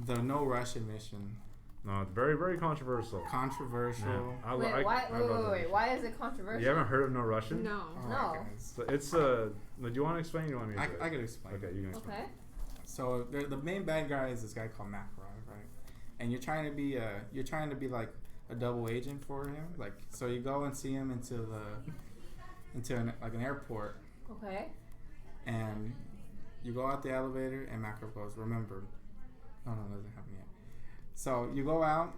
Speaker 3: The No Russian mission.
Speaker 1: No, it's very, very controversial.
Speaker 3: Controversial.
Speaker 1: Yeah. I
Speaker 4: Wait,
Speaker 1: I
Speaker 4: why?
Speaker 1: love that
Speaker 4: Wait.
Speaker 1: mission.
Speaker 4: Why is it controversial?
Speaker 1: You haven't heard of No Russian?
Speaker 2: No.
Speaker 3: All
Speaker 4: No.
Speaker 3: right, guys.
Speaker 1: So it's do you want to explain? Or do you want me to? do it?
Speaker 3: I can explain.
Speaker 1: Okay, you can explain.
Speaker 4: Okay.
Speaker 3: So the main bad guy is this guy called Makarov, right? And you're trying to be like a double agent for him. Like, so you go and see him into an airport,
Speaker 4: Okay.
Speaker 3: and you go out the elevator, and Makarov goes, "Remember, no, that doesn't happen yet." So you go out,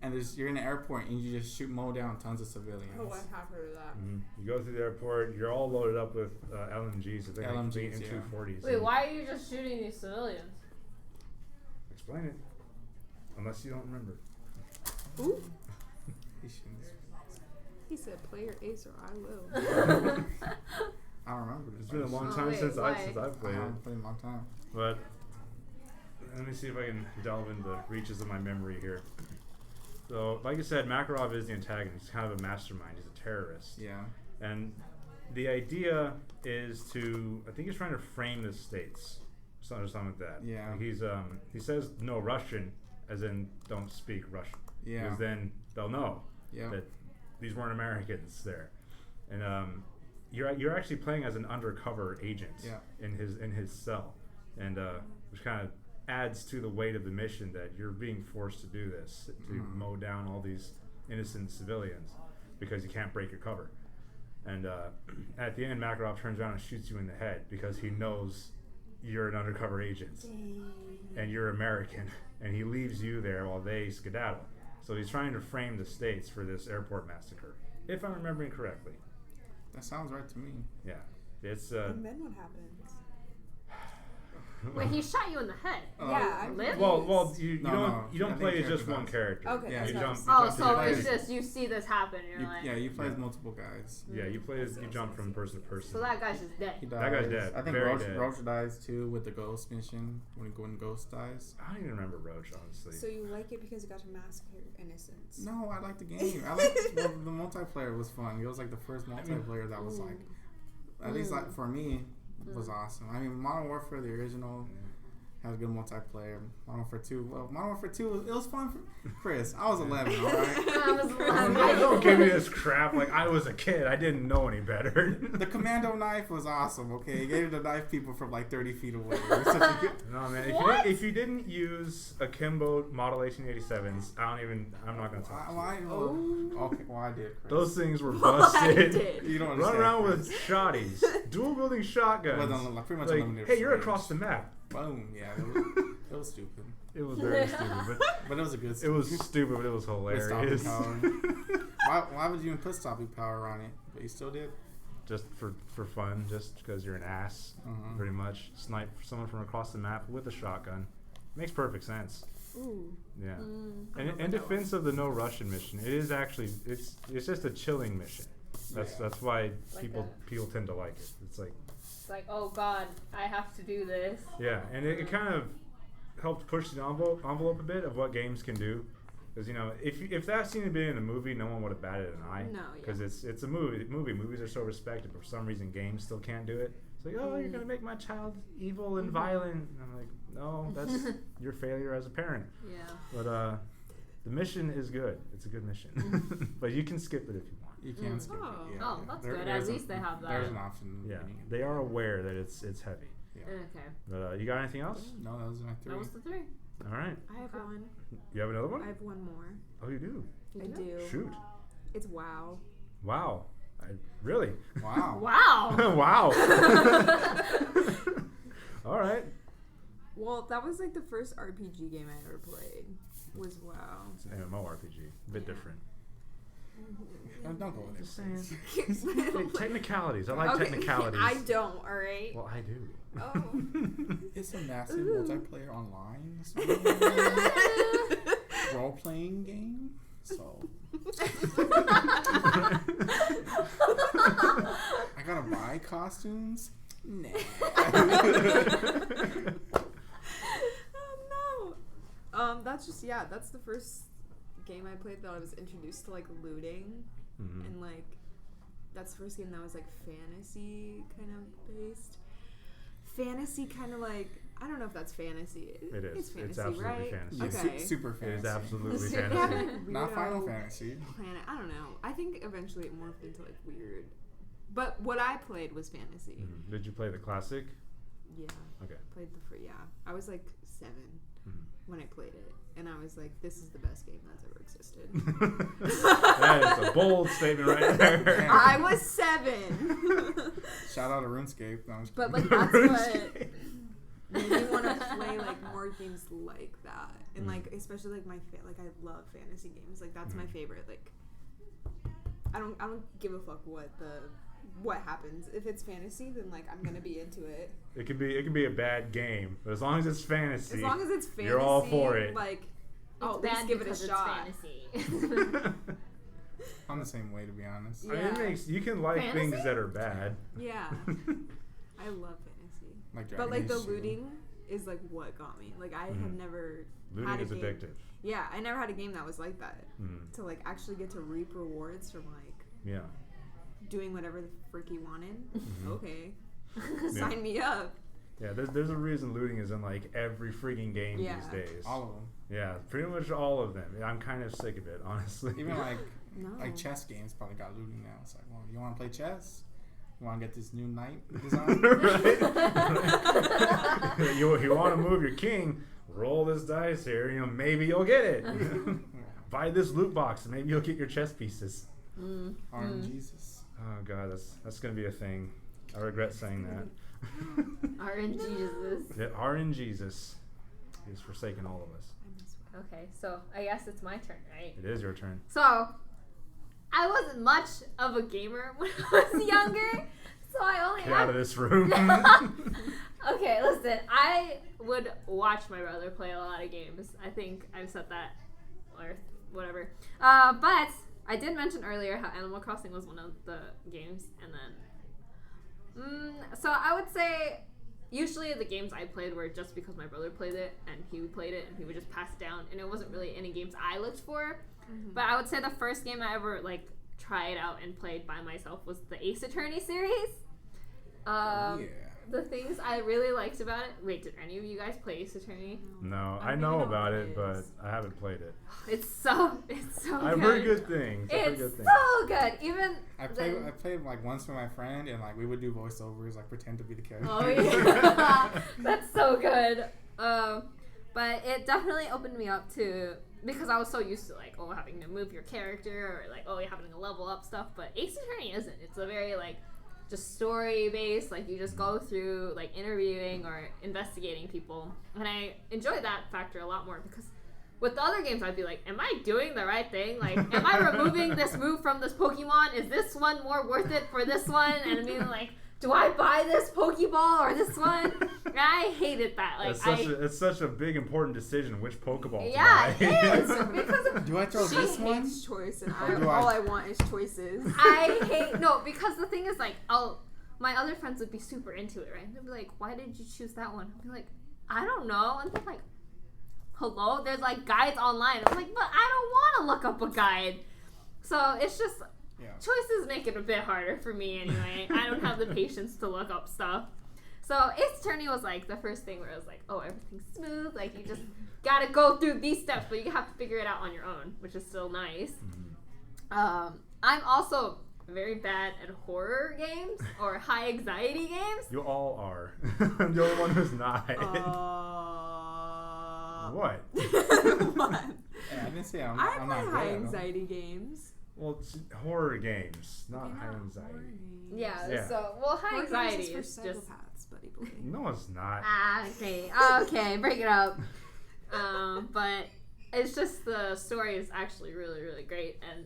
Speaker 3: and you're in the airport, and you just mow down tons of civilians.
Speaker 2: Oh, I have heard of that.
Speaker 1: You go through the airport. You're all loaded up with LMGs. I think
Speaker 3: LMGs,
Speaker 1: like
Speaker 3: yeah.
Speaker 1: M240s.
Speaker 4: Wait, why are you just shooting these civilians?
Speaker 1: Explain it. Unless you don't remember.
Speaker 2: Ooh.
Speaker 3: Patience.
Speaker 2: He said, "Player Ace or I will."
Speaker 3: I don't remember this.
Speaker 1: It's been a long
Speaker 4: Oh,
Speaker 1: time
Speaker 4: wait,
Speaker 1: since
Speaker 4: why?
Speaker 1: I've
Speaker 3: I
Speaker 1: played it.
Speaker 3: haven't played in a long time.
Speaker 1: But let me see if I can delve into the reaches of my memory here. So, like I said, Makarov is the antagonist. He's kind of a mastermind. He's a terrorist.
Speaker 3: Yeah.
Speaker 1: And the idea is to, I think he's trying to frame the states, something like that.
Speaker 3: Yeah.
Speaker 1: Like he says no Russian, as in don't speak Russian.
Speaker 3: Yeah.
Speaker 1: Because then they'll know
Speaker 3: Yeah.
Speaker 1: that these weren't Americans there. And you're actually playing as an undercover agent
Speaker 3: Yeah.
Speaker 1: in his cell, and which kind of adds to the weight of the mission that you're being forced to do this, to mow down all these innocent civilians because you can't break your cover. And at the end, Makarov turns around and shoots you in the head because he knows you're an undercover agent and you're American, and he leaves you there while they skedaddle. So he's trying to frame the states for this airport massacre, if I'm remembering correctly.
Speaker 3: That sounds right to me.
Speaker 1: Yeah, it's
Speaker 2: And then what happens?
Speaker 4: Wait, he shot you in the head.
Speaker 2: Yeah, I
Speaker 4: Live?
Speaker 1: well, you
Speaker 3: No,
Speaker 1: don't
Speaker 3: no,
Speaker 1: you don't
Speaker 3: I
Speaker 1: play
Speaker 3: think
Speaker 1: as just
Speaker 3: character
Speaker 1: one
Speaker 3: dies.
Speaker 1: character.
Speaker 2: Okay,
Speaker 3: Yeah,
Speaker 2: that's
Speaker 3: you
Speaker 2: what I
Speaker 1: jump.
Speaker 2: was-
Speaker 1: You
Speaker 4: Oh,
Speaker 1: jump to
Speaker 4: so
Speaker 1: the
Speaker 4: it's
Speaker 1: player.
Speaker 4: just you see this happen. You're like,
Speaker 3: You play
Speaker 1: Yeah.
Speaker 3: as multiple guys.
Speaker 1: Yeah, you jump from person to person.
Speaker 4: so that guy's just
Speaker 3: He
Speaker 4: dead.
Speaker 3: dies.
Speaker 1: That guy's dead.
Speaker 3: I think
Speaker 1: Very
Speaker 3: Roach,
Speaker 1: dead.
Speaker 3: Roach dies too with the Ghost mission when Ghost dies.
Speaker 1: I don't even remember Roach, honestly.
Speaker 2: So you like it because it got to massacre innocents?
Speaker 3: No, I like the game. I like the multiplayer was fun. It was like the first multiplayer that was like, at least like for me, was awesome. I mean, Modern Warfare, the original, has good multiplayer. Modern Warfare 2, Modern Warfare 2, it was fun for Chris. I was 11, all right?
Speaker 4: I was
Speaker 1: Don't give me this crap like I was a kid. I didn't know any better.
Speaker 3: The commando knife was awesome, okay? It gave it to knife people from like 30 feet away. It was such a good...
Speaker 1: No, man.
Speaker 4: What?
Speaker 1: If you didn't use akimbo Model 1887s, I'm not gonna talk to you.
Speaker 3: Why? Okay, well, I did, Chris.
Speaker 1: Those things were
Speaker 2: Well, I
Speaker 1: busted.
Speaker 2: did.
Speaker 3: You don't
Speaker 1: Run
Speaker 3: understand,
Speaker 1: around
Speaker 3: Chris.
Speaker 1: with shotties, dual wielding shotguns.
Speaker 3: Well, like, pretty much
Speaker 1: Like,
Speaker 3: unlimited
Speaker 1: hey, you're
Speaker 3: range.
Speaker 1: across the map.
Speaker 3: Boom, yeah. It was stupid.
Speaker 1: It was very stupid, but
Speaker 3: But it was a good
Speaker 1: it was stupid, but it was
Speaker 3: with stopping
Speaker 1: hilarious.
Speaker 3: power. Why would you even put stopping power on it? But you still did?
Speaker 1: Just for fun, just because you're an ass,
Speaker 3: Uh-huh.
Speaker 1: pretty much. Snipe someone from across the map with a shotgun. Makes perfect sense.
Speaker 2: Ooh.
Speaker 1: Yeah.
Speaker 2: I
Speaker 1: And
Speaker 2: don't
Speaker 1: in
Speaker 2: know.
Speaker 1: defense of the no Russian mission, it is actually it's just a chilling mission. That's
Speaker 3: Yeah.
Speaker 1: why
Speaker 4: Like
Speaker 1: people
Speaker 4: a-
Speaker 1: people tend to like it. It's like
Speaker 4: It's like, oh god, I have to do this.
Speaker 1: yeah, and it kind of helped push the envelope a bit of what games can do. Because if that scene had been in a movie, no one would have batted an eye.
Speaker 2: No, yeah.
Speaker 1: Because it's a movie. Movies are so respected, but for some reason, games still can't do it. It's like, oh, you're gonna make my child evil and violent. And I'm like, no, that's your failure as a parent.
Speaker 2: Yeah.
Speaker 1: But the mission is good. It's a good mission, but you can skip it if you want.
Speaker 3: You can skip
Speaker 2: Oh.
Speaker 3: it. Yeah.
Speaker 4: Oh, that's good. At least they have that.
Speaker 3: There's an option.
Speaker 1: Yeah, they are aware that it's heavy.
Speaker 3: Yeah.
Speaker 4: Okay.
Speaker 1: But you got anything else?
Speaker 3: No, that was my 3.
Speaker 4: That was the 3.
Speaker 1: All right.
Speaker 2: I have one.
Speaker 1: You have another one?
Speaker 2: I have one more.
Speaker 1: Oh, you do.
Speaker 2: I do.
Speaker 1: Shoot.
Speaker 2: It's WoW.
Speaker 1: Wow. Really?
Speaker 3: Wow.
Speaker 4: Wow.
Speaker 1: Wow. All right.
Speaker 2: Well, that was like the first RPG game I ever played. Was WoW.
Speaker 1: It's an MMORPG. A bit
Speaker 2: Yeah.
Speaker 1: different.
Speaker 3: Don't go with it.
Speaker 1: Just saying. Hey, technicalities. I like
Speaker 2: Okay,
Speaker 1: technicalities.
Speaker 2: I don't. All right.
Speaker 1: Well, I do.
Speaker 2: Oh.
Speaker 3: It's a massive multiplayer online role playing game. So I gotta buy costumes. Nah.
Speaker 2: Oh no. That's just that's the first game I played that I was introduced to like looting and like that's the first game that was like fantasy kind of based. Fantasy kind of like I don't know if that's fantasy.
Speaker 1: It is.
Speaker 2: It's fantasy,
Speaker 1: It's absolutely
Speaker 2: right?
Speaker 1: fantasy.
Speaker 3: Yeah,
Speaker 2: Okay.
Speaker 3: super
Speaker 1: It
Speaker 3: fancy.
Speaker 1: is absolutely
Speaker 2: They
Speaker 1: fantasy.
Speaker 2: have, like,
Speaker 3: Not Final
Speaker 2: weirdo
Speaker 3: Fantasy.
Speaker 2: Planet. I don't know. I think eventually it morphed into like weird. But what I played was fantasy.
Speaker 1: Did you play the classic?
Speaker 2: Yeah.
Speaker 1: Okay.
Speaker 2: Played the free. Yeah. I was like 7 when I played it, and I was like, "This is the best game that's ever existed."
Speaker 1: That is a bold statement right there.
Speaker 2: I was 7.
Speaker 3: Shout out to RuneScape. No, I'm just
Speaker 2: But
Speaker 3: kidding.
Speaker 2: like that's what made me want to play like more games like that, and like especially like like I love fantasy games. Like that's my favorite. Like I don't give a fuck what happens. If it's fantasy, then like I'm gonna be into it.
Speaker 1: It can be a bad game, but as long as it's fantasy,
Speaker 2: As long as it's fantasy,
Speaker 1: you're all for it.
Speaker 2: Like
Speaker 4: It's
Speaker 2: at
Speaker 4: bad
Speaker 2: least give it a
Speaker 4: because
Speaker 2: shot.
Speaker 4: It's fantasy.
Speaker 3: I'm the same way, to be honest.
Speaker 1: I mean,
Speaker 2: Yeah.
Speaker 1: you can like
Speaker 4: Fantasy?
Speaker 1: things that are bad.
Speaker 2: Yeah, I love fantasy,
Speaker 3: Like
Speaker 2: but
Speaker 3: Dragon
Speaker 2: like the
Speaker 3: Age 2.
Speaker 2: looting is like what got me. Like I had never
Speaker 1: Looting
Speaker 2: had a
Speaker 1: is
Speaker 2: game.
Speaker 1: addictive.
Speaker 2: Yeah, I never had a game that was like that.
Speaker 1: Mm.
Speaker 2: To like actually get to reap rewards from like
Speaker 1: Yeah.
Speaker 2: doing whatever the frick you wanted. Okay,
Speaker 1: Yeah.
Speaker 2: sign me up.
Speaker 1: Yeah, there's a reason looting is in like every freaking game
Speaker 2: Yeah.
Speaker 1: these days.
Speaker 3: All of them.
Speaker 1: Yeah, pretty much all of them. Yeah, I'm kind of sick of it, honestly.
Speaker 3: Even like
Speaker 2: No.
Speaker 3: like chess games probably got looting now. It's like, well, you want to play chess? You want to get this new knight design?
Speaker 1: Right? you want to move your king? Roll this dice here. Maybe you'll get it. Buy this loot box, and maybe you'll get your chess pieces.
Speaker 3: RNGesus.
Speaker 1: Oh god, that's gonna be a thing. I regret saying that.
Speaker 4: RNGesus.
Speaker 1: Yeah, RNGesus. He's forsaken all of us.
Speaker 4: Okay, so I guess it's my turn, right?
Speaker 1: It is your turn.
Speaker 4: So, I wasn't much of a gamer when I was younger, so I only
Speaker 1: Get out of this room.
Speaker 4: Okay, listen, I would watch my brother play a lot of games. I think I've said that, or whatever. But I did mention earlier how Animal Crossing was one of the games, and then, so I would say usually the games I played were just because my brother played it, and he played it, and he would just pass it down, and it wasn't really any games I looked for. But I would say the first game I ever tried out and played by myself was the Ace Attorney series.
Speaker 3: Yeah.
Speaker 4: The things I really liked about it. Wait, did any of you guys play Ace Attorney?
Speaker 1: No,
Speaker 2: I
Speaker 1: I
Speaker 2: don't
Speaker 1: know
Speaker 2: even know
Speaker 1: about
Speaker 2: what
Speaker 1: it,
Speaker 2: it
Speaker 1: but
Speaker 2: is.
Speaker 1: I haven't played it.
Speaker 4: It's so
Speaker 1: I've
Speaker 4: good.
Speaker 1: heard good things. I've heard
Speaker 4: It's
Speaker 1: good things.
Speaker 4: so good. Even
Speaker 3: I played like once with my friend, and like we would do voiceovers, like pretend to be the character.
Speaker 4: oh yeah, that's so good. But it definitely opened me up to, because I was so used to having to move your character, or you're having to level up stuff. But Ace Attorney isn't. It's a very just story based. You just go through interviewing or investigating people, and I enjoy that factor a lot more because. With the other games, I'd be like, am I doing the right thing? Am I removing this move from this Pokemon? Is this one more worth it for this one? And being like, do I buy this Pokeball or this one? And I hated that.
Speaker 1: It's such a big important decision which Pokeball
Speaker 4: Yeah,
Speaker 1: to buy.
Speaker 4: it is. Because of,
Speaker 3: Do I throw
Speaker 2: She
Speaker 3: this one?
Speaker 2: hates choice, and
Speaker 3: Or do I-
Speaker 2: all I want is choices.
Speaker 4: because the thing is, my other friends would be super into it, right? And they'd be like, why did you choose that one? I'd be like, I don't know. And they're like, hello? There's like guides online. I'm like, but I don't want to look up a guide. So it's just choices make it a bit harder for me anyway. I don't have the patience to look up stuff. So Ace Attorney was like the first thing where I was like, oh, everything's smooth. Like you just gotta go through these steps, but you have to figure it out on your own, which is still nice. I'm also very bad at horror games or high anxiety games.
Speaker 1: You all are. I'm the only one who's not. What?
Speaker 2: What?
Speaker 3: Yeah, I didn't say I'm
Speaker 2: I
Speaker 3: not
Speaker 2: play
Speaker 3: good
Speaker 2: high
Speaker 3: at them.
Speaker 2: anxiety games.
Speaker 1: Well, it's horror games, not high anxiety.
Speaker 4: Yeah, so, well, high anxiety is
Speaker 2: for
Speaker 4: just...
Speaker 2: psychopaths, buddy boy.
Speaker 1: No, it's not.
Speaker 4: Okay, break it up. But it's just the story is actually really, really great, and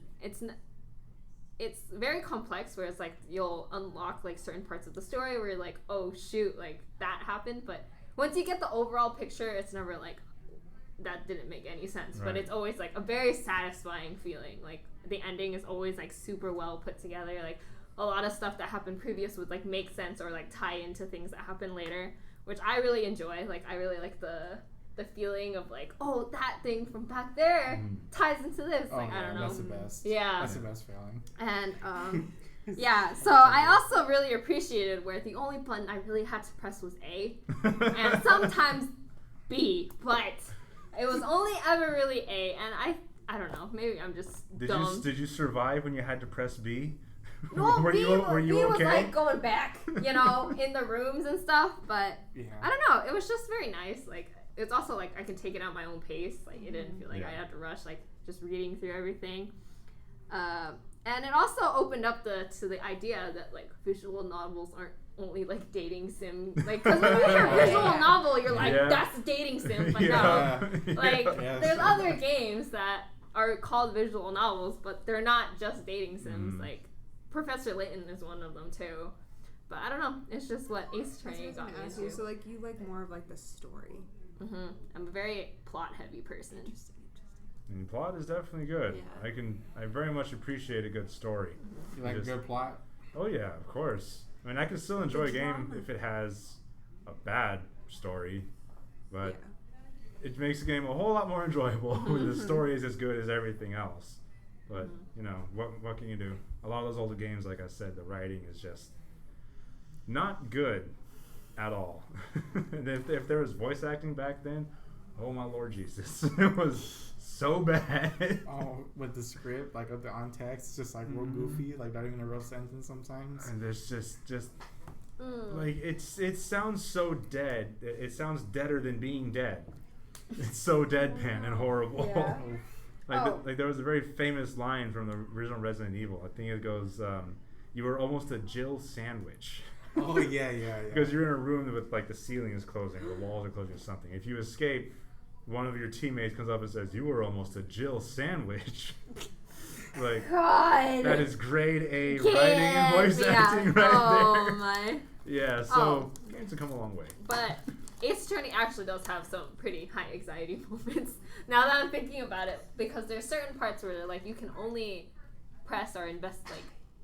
Speaker 4: it's very complex where it's like you'll unlock like certain parts of the story where you're like, oh shoot, like that happened, but once you get the overall picture, it's never like that didn't make any sense.
Speaker 1: Right.
Speaker 4: But it's always like a very satisfying feeling. Like the ending is always like super well put together. Like a lot of stuff that happened previous would like make sense or like tie into things that happen later, which I really enjoy. Like I really like the feeling of like, oh, that thing from back there ties into this.
Speaker 3: Oh,
Speaker 4: Like I don't know.
Speaker 3: That's the best.
Speaker 4: Yeah.
Speaker 3: That's the best feeling.
Speaker 4: And yeah, so I also really appreciated where the only button I really had to press was A, and sometimes B, but it was only ever really A, and I don't know, maybe I'm just dumb.
Speaker 1: Did you survive when you had to press B?
Speaker 4: No,
Speaker 1: were
Speaker 4: B
Speaker 1: you
Speaker 4: was
Speaker 1: okay?
Speaker 4: like going back, you know, in the rooms and stuff, but
Speaker 3: Yeah.
Speaker 4: I don't know, it was just very nice. Like it's also like I can take it at my own pace. Like it didn't feel like I had to rush. Like just reading through everything. And it also opened up to the idea that like visual novels aren't only like dating sim. Like because when you hear visual novel, you're like that's dating sim. But no, like there's other games that are called visual novels, but they're not just dating sims. Like Professor Layton is one of them too. But I don't know. It's just what Ace Attorney got me into.
Speaker 2: So like you like more of like the story.
Speaker 4: I'm a very plot-heavy person.
Speaker 2: Interesting.
Speaker 1: And plot is definitely good.
Speaker 2: Yeah.
Speaker 1: I very much appreciate a good story.
Speaker 3: You like a good plot?
Speaker 1: Oh yeah, of course. I mean, I can still enjoy a game if it has a bad story, but it makes the game a whole lot more enjoyable when the story is as good as everything else. But you know, what can you do? A lot of those older games, like I said, the writing is just not good at all. And if there was voice acting back then, oh my Lord Jesus, it was so bad.
Speaker 3: Oh, with the script, like with the on text, it's just like real goofy, like not even a real sentence sometimes.
Speaker 1: And there's just like it sounds so dead. It sounds deader than being dead. It's so deadpan and horrible.
Speaker 2: Yeah.
Speaker 1: Like there was a very famous line from the original Resident Evil. I think it goes, "You were almost a Jill sandwich."
Speaker 3: Oh yeah.
Speaker 1: Because you're in a room with like the ceiling is closing or the walls are closing or something. If you escape, one of your teammates comes up and says, "You were almost a Jill sandwich." Like
Speaker 4: God.
Speaker 1: that is grade A writing and voice acting right there.
Speaker 4: Oh my.
Speaker 1: Yeah, so games have come a long way.
Speaker 4: But Ace Attorney actually does have some pretty high anxiety moments. Now that I'm thinking about it, because there's certain parts where like you can only press or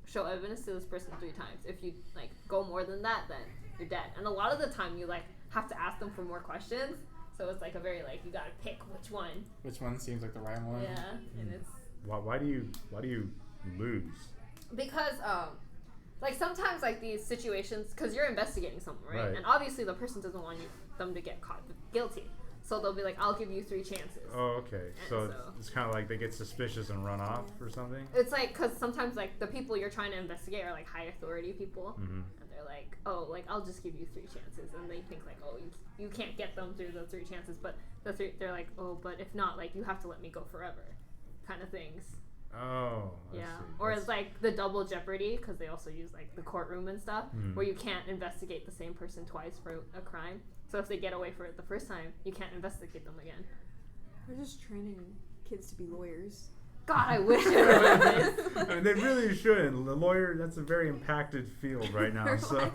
Speaker 4: show evidence to this person 3 times. If you like go more than that, then you're dead. And a lot of the time you like have to ask them for more questions. So it's like a very like you gotta pick which one.
Speaker 3: Which one seems like the right one?
Speaker 4: Yeah, and it's
Speaker 1: Why do you lose?
Speaker 4: because like sometimes like these situations, because you're investigating someone, right?
Speaker 1: Right.
Speaker 4: And obviously the person doesn't want them to get caught guilty, so they'll be like, I'll give you 3 chances.
Speaker 1: Oh, okay. So
Speaker 4: so-
Speaker 1: it's kind of like they get suspicious and run off or something.
Speaker 4: It's like because sometimes like the people you're trying to investigate are like high authority people, and they're like, oh, like I'll just give you 3 chances, and they think like, oh, you can't get them through the 3 chances, but they're like, oh, but if not, like you have to let me go forever, kind of things.
Speaker 1: Oh, I
Speaker 4: Yeah,
Speaker 1: see.
Speaker 4: or it's like the double jeopardy because they also use like the courtroom and stuff where you can't investigate the same person twice for a crime. So if they get away for it the first time, you can't investigate them again.
Speaker 2: We're just training kids to be lawyers.
Speaker 4: God, I wish it was.
Speaker 1: I mean, they really shouldn't. The lawyer, that's a very impacted field right now. So,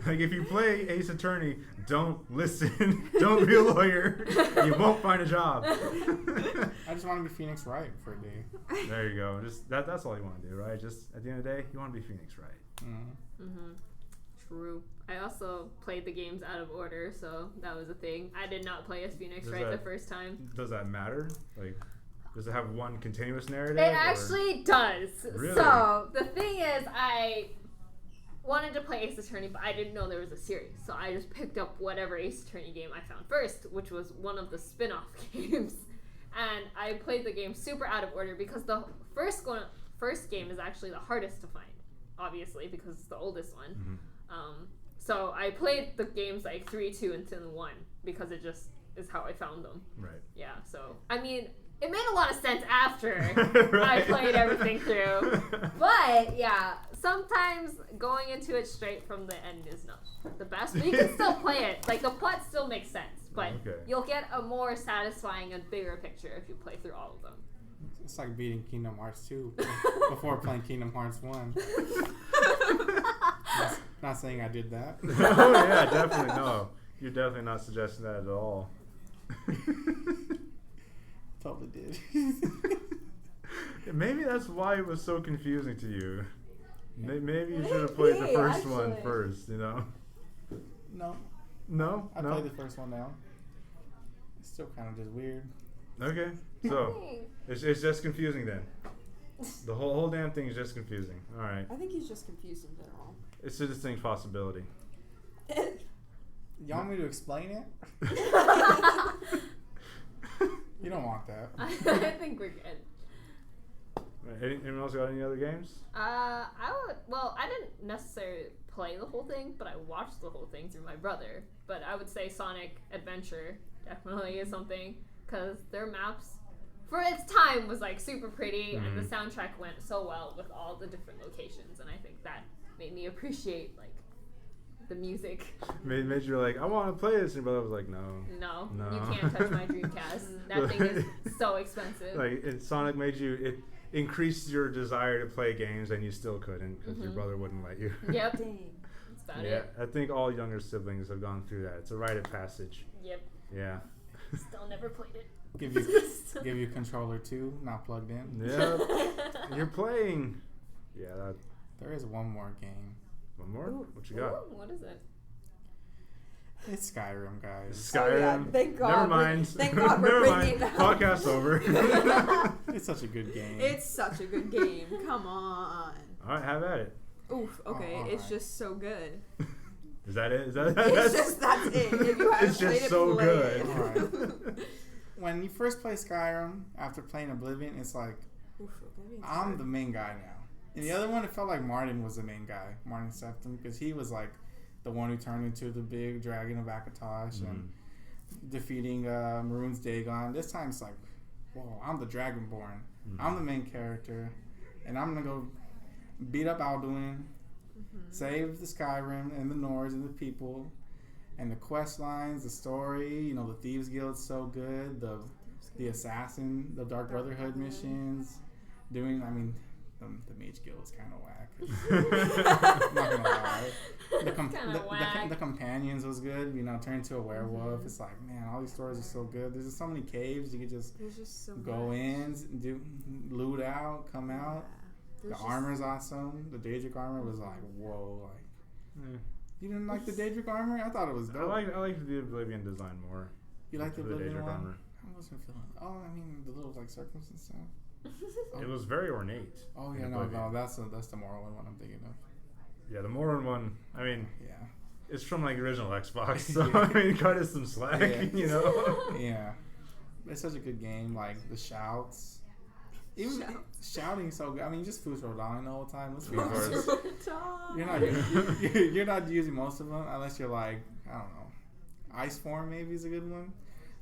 Speaker 1: like, if you play Ace Attorney, don't listen. Don't be a lawyer. You won't find a job.
Speaker 3: I just want to be Phoenix Wright for a day.
Speaker 1: There you go. Just that's all you want to do, right? Just at the end of the day, you want to be Phoenix Wright.
Speaker 3: Mm-hmm.
Speaker 4: True. I also played the games out of order, so that was a thing. I did not play as Phoenix Wright the first time.
Speaker 1: Does that matter? Like, does it have one continuous narrative?
Speaker 4: It actually does.
Speaker 1: Really?
Speaker 4: So the thing is, I wanted to play Ace Attorney, but I didn't know there was a series. So I just picked up whatever Ace Attorney game I found first, which was one of the spin-off games. And I played the game super out of order because the first game is actually the hardest to find, obviously, because it's the oldest one.
Speaker 1: Mm-hmm.
Speaker 4: So I played the games like 3, 2, and then 1 because it just is how I found them.
Speaker 1: Right.
Speaker 4: Yeah, so, I mean, it made a lot of sense after
Speaker 1: Right.
Speaker 4: I played everything through. But, yeah, sometimes going into it straight from the end is not the best. But you can still play it. Like, the plot still makes sense. But you'll get a more satisfying and bigger picture if you play through all of them.
Speaker 3: It's like beating Kingdom Hearts 2 before playing Kingdom Hearts 1. Not saying I did that.
Speaker 1: Oh, yeah, definitely. No. You're definitely not suggesting that at all.
Speaker 3: Totally did.
Speaker 1: Maybe that's why it was so confusing to you. Maybe you should have played the first one first, you know?
Speaker 3: No.
Speaker 1: No?
Speaker 3: I played the first one now. It's still kind of just weird.
Speaker 1: Okay. So, it's just confusing then. The whole damn thing is just confusing. All right.
Speaker 2: I think he's just confused in general.
Speaker 1: It's a distinct possibility.
Speaker 3: You want me to explain it? You don't want that.
Speaker 4: I think we're good.
Speaker 1: Anyone else got any other games?
Speaker 4: I didn't necessarily play the whole thing, but I watched the whole thing through my brother. But I would say Sonic Adventure definitely is something, because their maps, for its time, was like super pretty, and the soundtrack went so well with all the different locations, and I think that made me appreciate like the music.
Speaker 1: Made you like, I want to play this, and your brother was like, no,
Speaker 4: you can't touch my Dreamcast. That thing is so expensive.
Speaker 1: Like, Sonic made you, it increased your desire to play games, and you still couldn't because your brother wouldn't let you.
Speaker 4: Yep.
Speaker 2: Dang.
Speaker 4: That's about
Speaker 1: Yeah,
Speaker 4: it.
Speaker 1: I think all younger siblings have gone through that. It's a rite of passage.
Speaker 4: Yep.
Speaker 1: Yeah.
Speaker 4: Still never played it.
Speaker 3: Give you controller 2, not plugged in.
Speaker 1: Yeah. You're playing. Yeah, that.
Speaker 3: There is one more game.
Speaker 1: One more?
Speaker 2: Ooh.
Speaker 1: What you got?
Speaker 4: Ooh, what is it?
Speaker 3: It's Skyrim, guys.
Speaker 1: Skyrim.
Speaker 2: Oh, yeah. Thank God.
Speaker 1: Never mind.
Speaker 2: Thank God we're
Speaker 1: Never
Speaker 2: bringing
Speaker 1: mind.
Speaker 2: it up.
Speaker 1: Podcast's over.
Speaker 3: It's such a good game.
Speaker 2: It's such a good game. Come on.
Speaker 1: All right, have at it.
Speaker 2: Oof. Okay,
Speaker 3: Oh,
Speaker 2: it's
Speaker 3: alright.
Speaker 2: just so good.
Speaker 1: Is that it? Is that
Speaker 2: It's just that's it. If you haven't
Speaker 1: It's
Speaker 2: played
Speaker 1: just
Speaker 2: it,
Speaker 1: so
Speaker 2: play
Speaker 1: good.
Speaker 2: it.
Speaker 3: Alright. When you first play Skyrim, after playing Oblivion, it's like,
Speaker 2: Oof, Oblivion's
Speaker 3: I'm
Speaker 2: hard.
Speaker 3: the main guy now. And the other one, it felt like Martin was the main guy, Martin Septim, because he was like the one who turned into the big dragon of Akatosh and defeating Maroon's Dagon. This time it's like, whoa, I'm the Dragonborn. I'm the main character, and I'm gonna go beat up Alduin, save the Skyrim and the Nords and the people, and the quest lines, the story. You know, the Thieves Guild's so good. The Assassin, the Dark Brotherhood missions. Doing, I mean, the Mage Guild is kind of whack. I'm not gonna lie. The companions was good. You know, turn into a werewolf. It's like, man, all these stories are so good. There's just so many caves you could just
Speaker 2: There's just so
Speaker 3: go
Speaker 2: much.
Speaker 3: in, do loot out, come out.
Speaker 2: There's
Speaker 3: The
Speaker 2: just-
Speaker 3: armor's awesome. The Daedric armor was like, whoa, like.
Speaker 1: Yeah.
Speaker 3: You didn't like the Daedric armor? I thought it was
Speaker 1: I
Speaker 3: dope.
Speaker 1: like the Oblivion design more.
Speaker 3: You like the Oblivion
Speaker 1: Daedric
Speaker 3: one?
Speaker 1: armor.
Speaker 3: I wasn't feeling. Oh, I mean the little like circles and stuff.
Speaker 1: It was very ornate.
Speaker 3: Oh
Speaker 1: in
Speaker 3: yeah, no,
Speaker 1: Oblivion.
Speaker 3: that's the Morrowind one I'm thinking of.
Speaker 1: Yeah, the Morrowind one. I mean,
Speaker 3: Yeah.
Speaker 1: it's from like the original Xbox, so I mean, cut us some slack,
Speaker 3: Yeah.
Speaker 1: you know.
Speaker 3: Yeah. It's such a good game. Like the shouts. Even shouting so good. I mean, just Fus Rodan the whole time. Let's be
Speaker 1: Of
Speaker 3: honest. You're not using most of them unless you're like, I don't know, Ice Form maybe is a good one.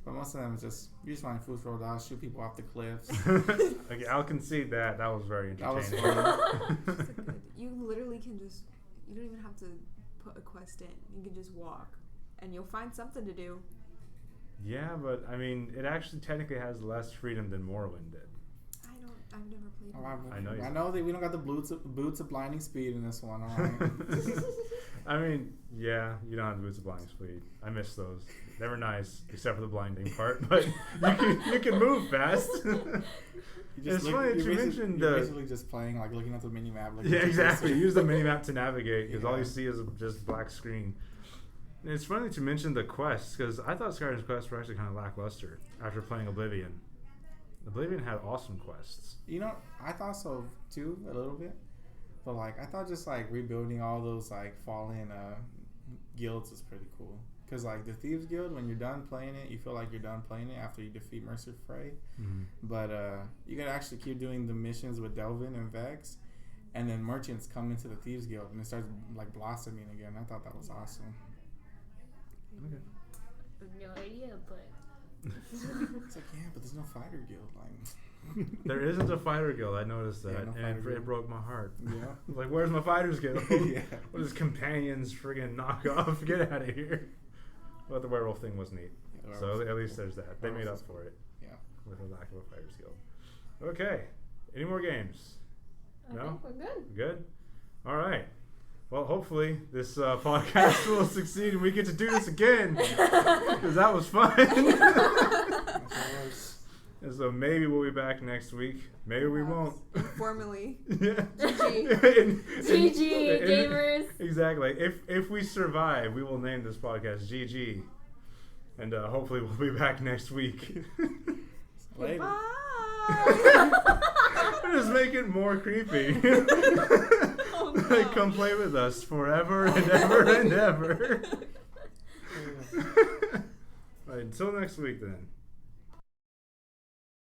Speaker 3: But most of them is just you just want Fus Rodan, shoot people off the cliffs.
Speaker 1: Okay, I'll concede that was very
Speaker 3: That was
Speaker 1: entertaining.
Speaker 3: fun.
Speaker 2: You literally can just. You don't even have to put a quest in. You can just walk, and you'll find something to do.
Speaker 1: Yeah, but I mean, it actually technically has less freedom than Morrowind did.
Speaker 2: I've never played.
Speaker 3: Oh,
Speaker 1: I know you-
Speaker 3: I know that we don't got the boots of blinding speed in this one. All right.
Speaker 1: I mean, yeah, you don't have the Boots of Blinding Speed. I miss those. Never nice, except for the blinding part. But you can move fast. It's funny that you mentioned
Speaker 3: you're basically just playing, like looking at the mini map.
Speaker 1: Yeah, exactly. Use the mini map to navigate because all
Speaker 3: Yeah.
Speaker 1: you see is just black screen. And it's funny that you mentioned the quests because I thought Skyrim's quests were actually kind of lackluster after playing Oblivion. Oblivion had awesome quests.
Speaker 3: You know, I thought so too a little bit, but like I thought just like rebuilding all those like fallen guilds is pretty cool. Cause like the Thieves Guild, when you're done playing it, you feel like you're done playing it after you defeat Mercer Frey.
Speaker 1: Mm-hmm.
Speaker 3: But you gotta actually keep doing the missions with Delvin and Vex, and then merchants come into the Thieves Guild and it starts like blossoming again. I thought that was awesome.
Speaker 1: Okay.
Speaker 4: No idea, but
Speaker 3: It's like, yeah, but there's no fighter guild. Like,
Speaker 1: There isn't a fighter guild. I noticed that,
Speaker 3: Yeah, no
Speaker 1: and
Speaker 3: fighter
Speaker 1: it
Speaker 3: guild.
Speaker 1: broke my heart.
Speaker 3: yeah.
Speaker 1: Like, where's my fighters guild?
Speaker 3: Yeah.
Speaker 1: What is companions friggin' knock off? Get out of here. But the werewolf thing was neat.
Speaker 3: Yeah,
Speaker 1: So at least there's that. They made
Speaker 3: werewolf
Speaker 1: up
Speaker 3: is
Speaker 1: for it
Speaker 3: Yeah.
Speaker 1: with a lack of a fighters guild. Okay. Any more games?
Speaker 4: I
Speaker 1: No?
Speaker 4: think we're good.
Speaker 1: Good? All right. Well, hopefully this podcast will succeed and we get to do this again because that was fun. And so maybe we'll be back next week. Maybe we won't.
Speaker 2: Informally.
Speaker 1: Yeah.
Speaker 2: GG.
Speaker 4: GG, gamers.
Speaker 1: Exactly. If we survive, we will name this podcast GG. And hopefully we'll be back next week.
Speaker 3: Later.
Speaker 2: Bye.
Speaker 1: Just make it more creepy.
Speaker 2: Oh, no.
Speaker 1: Like, come play with us forever and ever and ever. Right, until next week then.